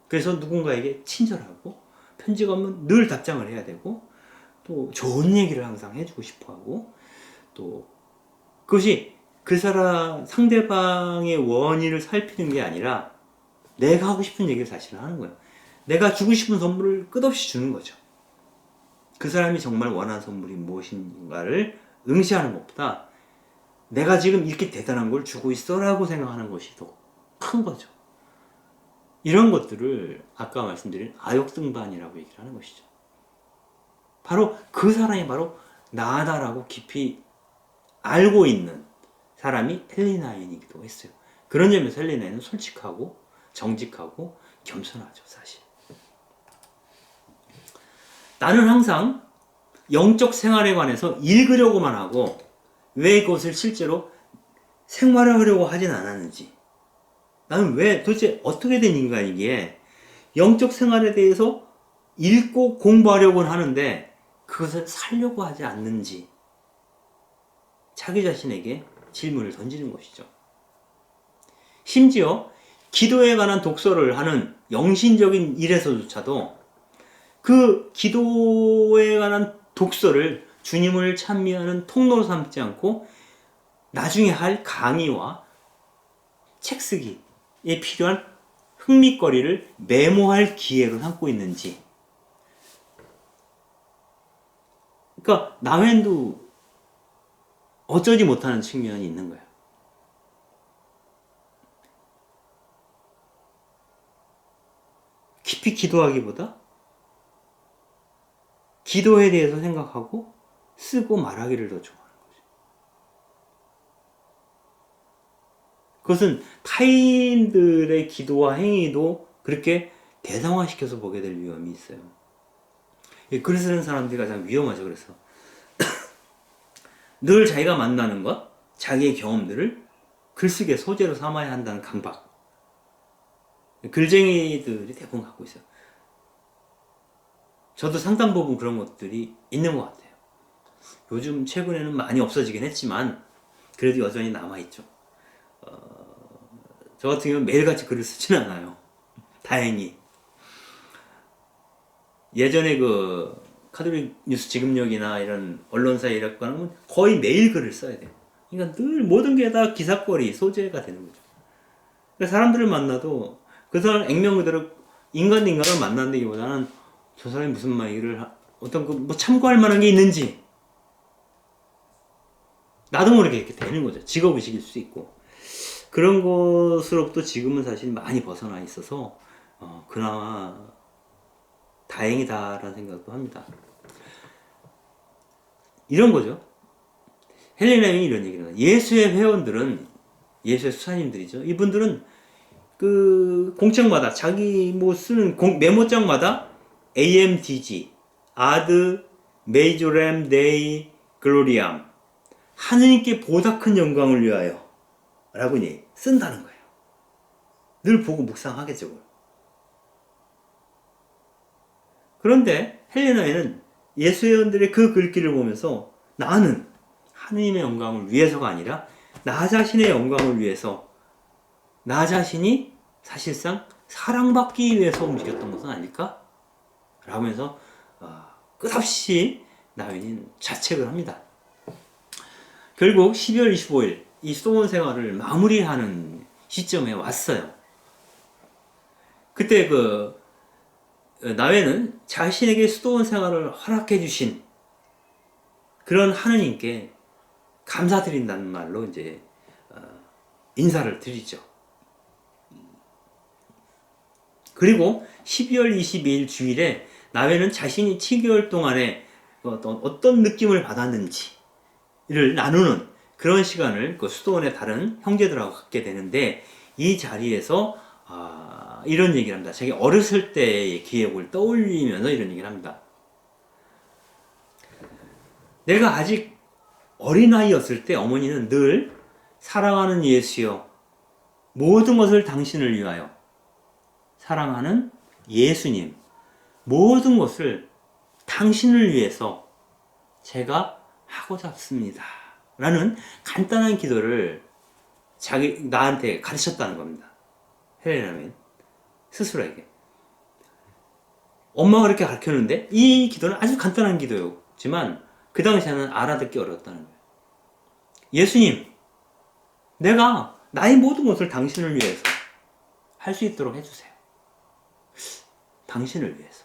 그래서 누군가에게 친절하고 편지가 오면 늘 답장을 해야 되고 또 좋은 얘기를 항상 해주고 싶어하고, 또 그것이 그 사람 상대방의 원인을 살피는 게 아니라 내가 하고 싶은 얘기를 사실 하는 거예요. 내가 주고 싶은 선물을 끝없이 주는 거죠. 그 사람이 정말 원하는 선물이 무엇인가를 응시하는 것보다 내가 지금 이렇게 대단한 걸 주고 있어 라고 생각하는 것이 더 큰 거죠. 이런 것들을 아까 말씀드린 아욕등반이라고 얘기를 하는 것이죠. 바로 그 사람이 바로 나다라고 깊이 알고 있는 사람이 헬리나인이기도 했어요. 그런 점에서 헬리나인은 솔직하고 정직하고 겸손하죠, 사실. 나는 항상 영적 생활에 관해서 읽으려고만 하고 왜 그것을 실제로 생활하려고 하진 않았는지, 나는 왜 도대체 어떻게 된 인간이기에 영적 생활에 대해서 읽고 공부하려고는 하는데 그것을 살려고 하지 않는지 자기 자신에게 질문을 던지는 것이죠. 심지어 기도에 관한 독서를 하는 영신적인 일에서조차도 그 기도에 관한 독서를 주님을 찬미하는 통로로 삼지 않고 나중에 할 강의와 책 쓰기에 필요한 흥미거리를 메모할 기회로 삼고 있는지. 그러니까 나웬도 어쩌지 못하는 측면이 있는 거예요. 깊이 기도하기보다 기도에 대해서 생각하고 쓰고 말하기를 더 좋아하는 거죠. 그것은 타인들의 기도와 행위도 그렇게 대상화시켜서 보게 될 위험이 있어요. 글 쓰는 사람들이 가장 위험하죠. 그래서 늘 자기가 만나는 것, 자기의 경험들을 글쓰기의 소재로 삼아야 한다는 강박, 글쟁이들이 대부분 갖고 있어요. 저도 상당 부분 그런 것들이 있는 것 같아요. 요즘 최근에는 많이 없어지긴 했지만 그래도 여전히 남아있죠. 저 같은 경우는 매일같이 글을 쓰진 않아요. 다행히. 예전에 그 카톨릭 뉴스 지급력이나 이런 언론사에 일했거나 하면 거의 매일 글을 써야 돼요. 그러니까 늘 모든 게 다 기사거리, 소재가 되는 거죠. 사람들을 만나도 그 사람 액면 그대로 인간 대 인간을 만난다기보다는 저 사람이 무슨 말을 어떤 뭐 참고할 만한 게 있는지 나도 모르게 이렇게 되는 거죠. 직업의식일 수 있고 그런 것으로부터 지금은 사실 많이 벗어나 있어서 그나마 다행이다라는 생각도 합니다. 이런 거죠. 헬레나님이 이런 얘기를 해요. 예수의 회원들은 예수의 수사님들이죠. 이분들은 그 공책마다 자기 뭐 쓰는 메모장마다 AMDG, Ad Majorem Dei Gloriam 하느님께 보다 큰 영광을 위하여 라고 쓴다는 거예요. 늘 보고 묵상하겠죠. 그런데 헬레나에는 예수회원들의 그 글귀를 보면서 나는 하느님의 영광을 위해서가 아니라 나 자신의 영광을 위해서 나 자신이 사실상 사랑받기 위해서 움직였던 것은 아닐까? 라면서 끝없이 나윈은 자책을 합니다. 결국 12월 25일 이 수도원 생활을 마무리하는 시점에 왔어요. 그때 나웨는 자신에게 수도원 생활을 허락해 주신 그런 하느님께 감사드린다는 말로 이제 인사를 드리죠. 그리고 12월 22일 주일에 나웨는 자신이 7개월 동안에 어떤 느낌을 받았는지를 나누는 그런 시간을 그 수도원의 다른 형제들하고 갖게 되는데 이 자리에서 이런 얘기를 합니다. 자기 어렸을 때의 기억을 떠올리면서 이런 얘기를 합니다. 내가 아직 어린아이였을 때 어머니는 늘 사랑하는 예수여 모든 것을 당신을 위하여 사랑하는 예수님 모든 것을 당신을 위해서 제가 하고 싶습니다 라는 간단한 기도를 나한테 가르쳤다는 겁니다. 헬레나는 스스로에게 엄마가 그렇게 가르쳤는데 이 기도는 아주 간단한 기도였지만 그 당시에는 알아듣기 어려웠다는 거예요. 예수님, 내가 나의 모든 것을 당신을 위해서 할 수 있도록 해주세요. 당신을 위해서.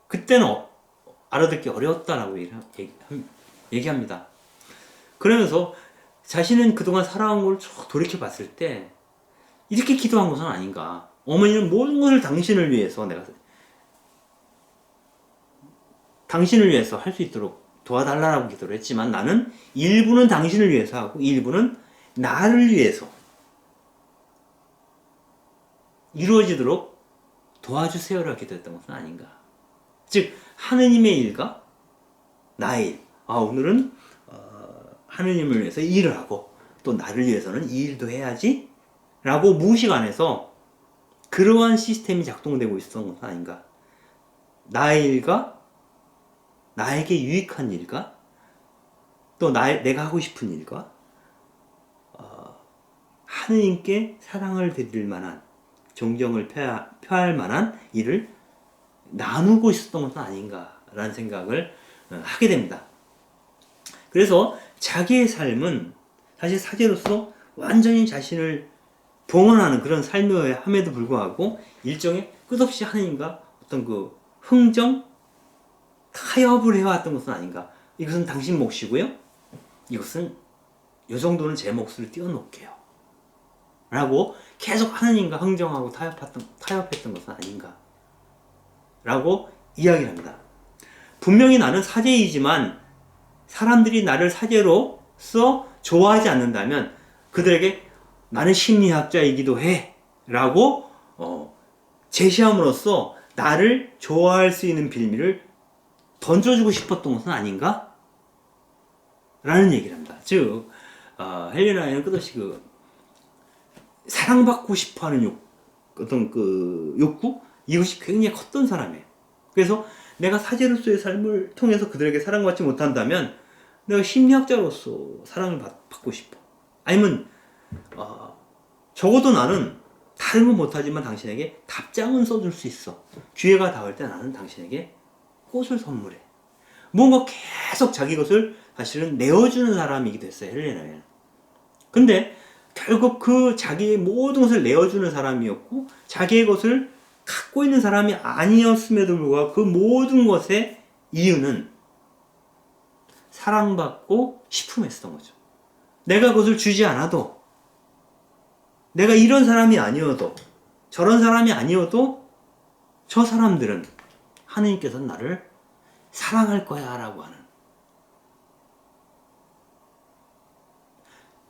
그때는 알아듣기 어려웠다라고 얘기합니다. 그러면서 자신은 그동안 살아온 걸 쭉 돌이켜 봤을 때 이렇게 기도한 것은 아닌가. 어머니는 모든 것을 당신을 위해서 당신을 위해서 할 수 있도록 도와달라고 기도를 했지만 나는 일부는 당신을 위해서 하고 일부는 나를 위해서 이루어지도록 도와주세요라고 기도했던 것은 아닌가. 즉 하느님의 일과 나의 일. 오늘은 하느님을 위해서 이 일을 하고 또 나를 위해서는 이 일도 해야지 라고 무의식 안에서 그러한 시스템이 작동되고 있었던 것은 아닌가. 나의 일과 나에게 유익한 일과 또 내가 하고 싶은 일과 하느님께 사랑을 드릴 만한 존경을 표할 만한 일을 나누고 있었던 것은 아닌가라는 생각을 하게 됩니다. 그래서 자기의 삶은 사실 사제로서 완전히 자신을 봉헌하는 그런 삶임에도 불구하고 일종의 끝없이 하느님과 어떤 그 흥정, 타협을 해왔던 것은 아닌가. 이것은 당신 몫이고요. 이것은 이 정도는 제 몫을 띄워놓을게요. 라고 계속 하느님과 흥정하고 타협했던 것은 아닌가. 라고 이야기를 합니다. 분명히 나는 사제이지만 사람들이 나를 사제로서 좋아하지 않는다면 그들에게 나는 심리학자이기도 해. 라고 제시함으로써 나를 좋아할 수 있는 빌미를 던져주고 싶었던 것은 아닌가? 라는 얘기를 합니다. 즉 헬레나에는 끝없이 사랑받고 싶어하는 어떤 그 욕구? 이것이 굉장히 컸던 사람이에요. 그래서 내가 사제로서의 삶을 통해서 그들에게 사랑받지 못한다면 내가 심리학자로서 사랑을 받고 싶어. 아니면 적어도 나는 다른 건 못하지만 당신에게 답장은 써줄 수 있어. 기회가 닿을 때 나는 당신에게 꽃을 선물해. 뭔가 계속 자기 것을 사실은 내어주는 사람이기도 했어요. 헬레나는. 근데 결국 그 자기의 모든 것을 내어주는 사람이었고 자기의 것을 갖고 있는 사람이 아니었음에도 불구하고 그 모든 것의 이유는 사랑받고 싶음했었던 거죠. 내가 그것을 주지 않아도, 내가 이런 사람이 아니어도, 저런 사람이 아니어도 저 사람들은 하느님께서 나를 사랑할 거야 라고 하는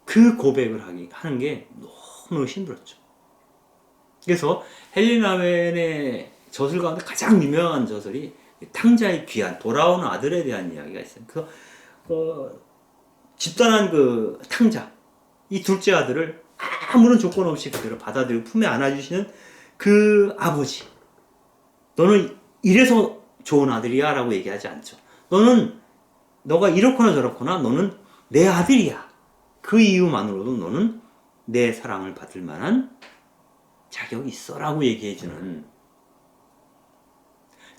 그 고백을 하는 게 너무 힘들었죠. 그래서 헨리 나웬의 저술 가운데 가장 유명한 저술이 탕자의 귀환, 돌아오는 아들에 대한 이야기가 있어요. 그래서 집단한 그 탕자, 이 둘째 아들을 아무런 조건 없이 그대로 받아들이고 품에 안아주시는 그 아버지, 너는 이래서 좋은 아들이야 라고 얘기하지 않죠. 너가 이렇거나 저렇거나 너는 내 아들이야. 그 이유만으로도 너는 내 사랑을 받을 만한 자격이 있어 라고 얘기해주는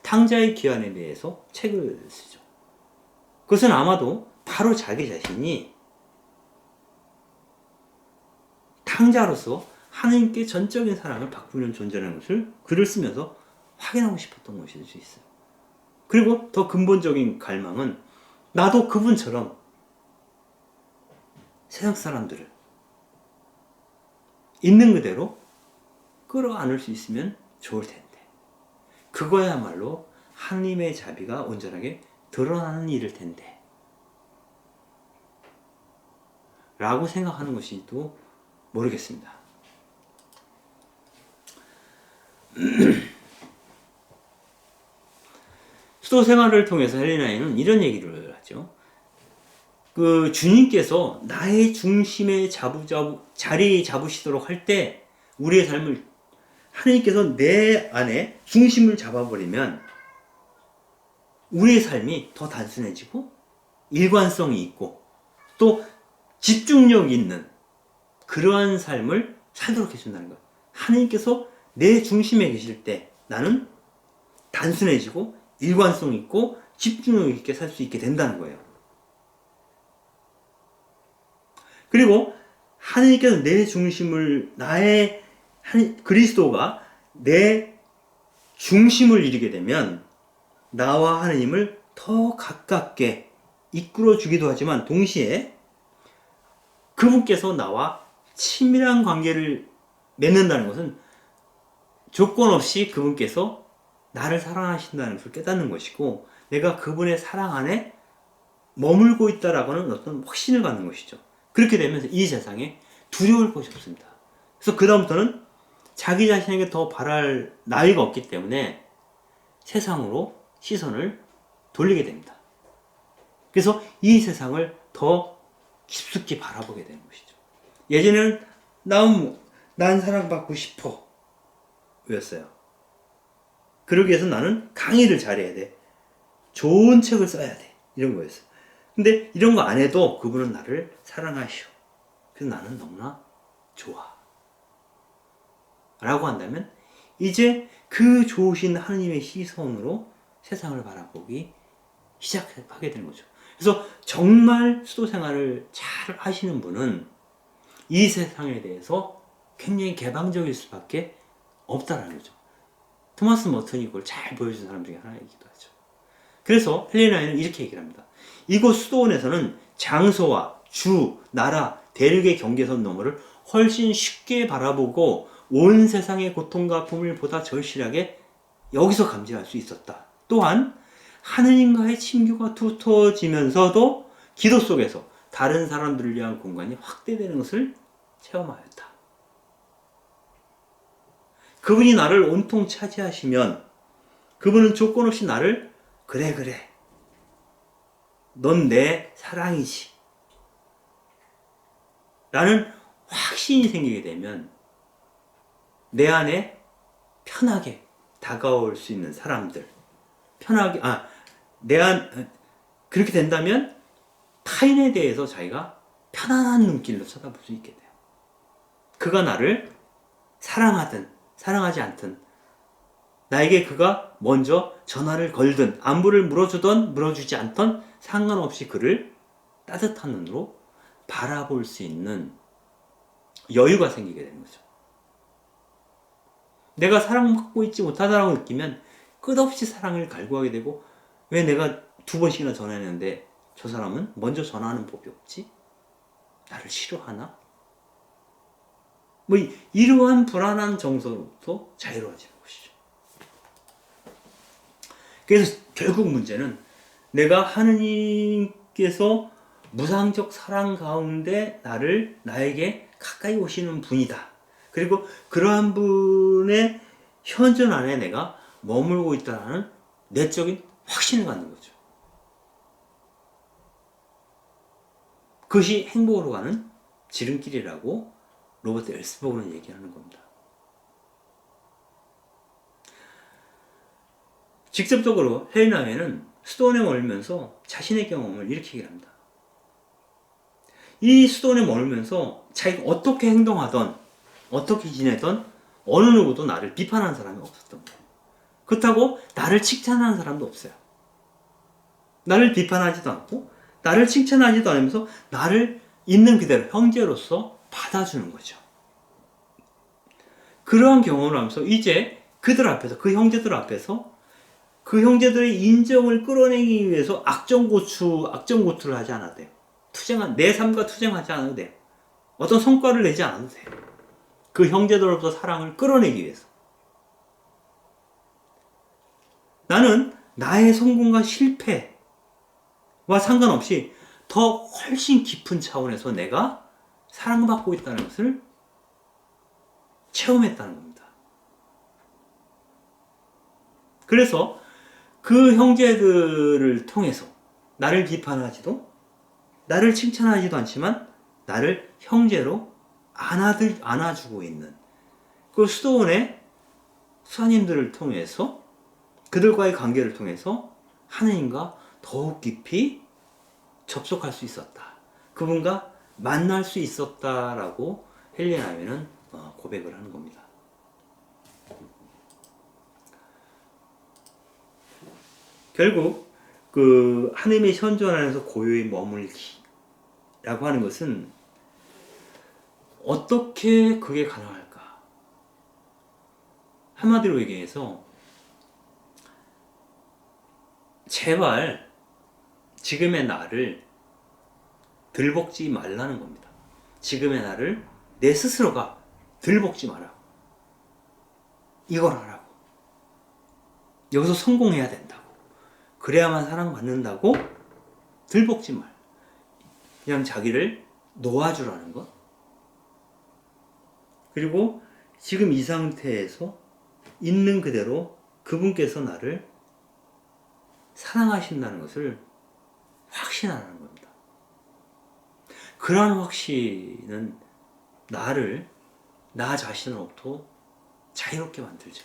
탕자의 귀환에 대해서 책을 쓰죠. 그것은 아마도 바로 자기 자신이 탕자로서 하나님께 전적인 사랑을 받고 있는 존재라는 것을 글을 쓰면서 확인하고 싶었던 것일 수 있어요. 그리고 더 근본적인 갈망은 나도 그분처럼 세상 사람들을 있는 그대로 끌어안을 수 있으면 좋을 텐데, 그거야말로 하나님의 자비가 온전하게 드러나는 일일 텐데 라고 생각하는 것이도 모르겠습니다. 수도 생활을 통해서 헬레나이는 이런 얘기를 하죠. 그 주님께서 나의 중심에 자리 잡으시도록 할 때 우리의 삶을 하나님께서 내 안에 중심을 잡아버리면 우리의 삶이 더 단순해지고 일관성이 있고 또 집중력 있는 그러한 삶을 살도록 해준다는 거예요. 하나님께서 내 중심에 계실 때 나는 단순해지고 일관성 있고 집중력 있게 살 수 있게 된다는 거예요. 그리고 하나님께서 내 중심을, 그리스도가 내 중심을 이루게 되면 나와 하나님을 더 가깝게 이끌어 주기도 하지만 동시에 그분께서 나와 친밀한 관계를 맺는다는 것은 조건 없이 그분께서 나를 사랑하신다는 것을 깨닫는 것이고 내가 그분의 사랑 안에 머물고 있다라고는 어떤 확신을 갖는 것이죠. 그렇게 되면서 이 세상에 두려울 것이 없습니다. 그래서 그 다음부터는 자기 자신에게 더 바랄 나위가 없기 때문에 세상으로 시선을 돌리게 됩니다. 그래서 이 세상을 더 깊숙이 바라보게 되는 것이죠. 예전에는 난 사랑받고 싶어 였어요. 그러기 위해서 나는 강의를 잘해야 돼. 좋은 책을 써야 돼. 이런 거였어요. 근데 이런 거 안 해도 그분은 나를 사랑하시오. 그래서 나는 너무나 좋아. 라고 한다면 이제 그 좋으신 하느님의 시선으로 세상을 바라보기 시작하게 되는 거죠. 그래서 정말 수도 생활을 잘 하시는 분은 이 세상에 대해서 굉장히 개방적일 수밖에 없다라는 거죠. 토마스 머튼이 그걸 잘 보여준 사람 중에 하나이기도 하죠. 그래서 헬레나이는 이렇게 얘기를 합니다. 이곳 수도원에서는 장소와 주, 나라, 대륙의 경계선 너머를 훨씬 쉽게 바라보고 온 세상의 고통과 아픔을 보다 절실하게 여기서 감지할 수 있었다. 또한 하느님과의 친교가 두터워지면서도 기도 속에서 다른 사람들을 위한 공간이 확대되는 것을 체험하였다. 그분이 나를 온통 차지하시면 그분은 조건 없이 나를 그래 넌 내 사랑이지 라는 확신이 생기게 되면 내 안에 편하게 다가올 수 있는 사람들, 그렇게 된다면 타인에 대해서 자기가 편안한 눈길로 쳐다볼 수 있게 돼요. 그가 나를 사랑하든 사랑하지 않든, 나에게 그가 먼저 전화를 걸든 안부를 물어주던 물어주지 않던 상관없이 그를 따뜻한 눈으로 바라볼 수 있는 여유가 생기게 되는 거죠. 내가 사랑받고 있지 못하다라고 느끼면 끝없이 사랑을 갈구하게 되고, 왜 내가 2번씩이나 전화했는데 저 사람은 먼저 전화하는 법이 없지? 나를 싫어하나? 뭐 이러한 불안한 정서로부터 자유로워지는 것이죠. 그래서 결국 문제는 내가 하느님께서 무상적 사랑 가운데 나에게 가까이 오시는 분이다. 그리고 그러한 분의 현존 안에 내가 머물고 있다는 내적인 확신을 갖는 거죠. 그것이 행복으로 가는 지름길이라고 로버트 엘스버그는 얘기하는 겁니다. 직접적으로 헬ena 웨는 수도원에 머물면서 자신의 경험을 이렇게 얘기합니다. 이 수도원에 머물면서 자기가 어떻게 행동하던 어떻게 지내던 어느 누구도 나를 비판하는 사람이 없었던 거예요. 그렇다고 나를 칭찬하는 사람도 없어요. 나를 비판하지도 않고 나를 칭찬하지도 않으면서 나를 있는 그대로 형제로서 받아주는 거죠. 그러한 경험을 하면서 이제 그들 앞에서, 그 형제들 앞에서 그 형제들의 인정을 끌어내기 위해서 악정고투를 하지 않아도 돼요. 내 삶과 투쟁하지 않아도 돼요. 어떤 성과를 내지 않아도 돼요. 그 형제들로부터 사랑을 끌어내기 위해서. 나는 나의 성공과 실패와 상관없이 더 훨씬 깊은 차원에서 내가 사랑받고 있다는 것을 체험했다는 겁니다. 그래서 그 형제들을 통해서 나를 비판하지도 나를 칭찬하지도 않지만 나를 형제로 안아주고 있는 그 수도원의 수하님들을 통해서, 그들과의 관계를 통해서 하느님과 더욱 깊이 접속할 수 있었다. 그분과 만날 수 있었다라고 헬ena 웨는 고백을 하는 겁니다. 결국 그 하느님의 현존 안에서 고요히 머물기라고 하는 것은 어떻게 그게 가능할까? 한마디로 얘기해서 제발 지금의 나를 들볶지 말라는 겁니다. 지금의 나를 내 스스로가 들볶지 마라. 이걸 하라고. 여기서 성공해야 된다고. 그래야만 사랑받는다고 들볶지 말. 그냥 자기를 놓아주라는 것. 그리고 지금 이 상태에서 있는 그대로 그분께서 나를 사랑하신다는 것을 확신하는 겁니다. 그러한 확신은 나 자신으로부터 자유롭게 만들죠.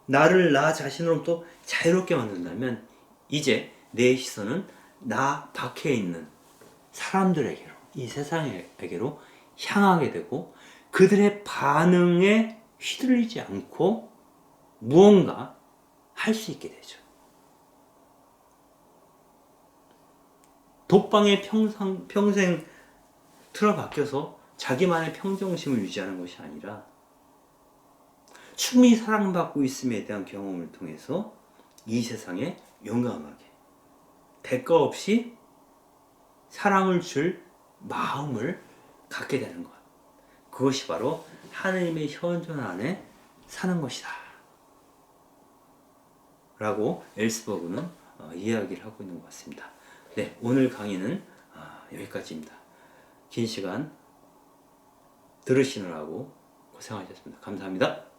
나를 나 자신으로부터 자유롭게 만든다면 이제 내 시선은 나 밖에 있는 사람들에게로, 이 세상에게로 향하게 되고 그들의 반응에 휘둘리지 않고 무언가 할 수 있게 되죠. 독방에 평생 틀어박혀서 자기만의 평정심을 유지하는 것이 아니라 충분히 사랑받고 있음에 대한 경험을 통해서 이 세상에 용감하게 대가 없이 사랑을 줄 마음을 갖게 되는 것. 그것이 바로 하느님의 현존 안에 사는 것이다 라고 엘스버그는 이야기를 하고 있는 것 같습니다. 네, 오늘 강의는 여기까지입니다. 긴 시간 들으시느라고 고생하셨습니다. 감사합니다.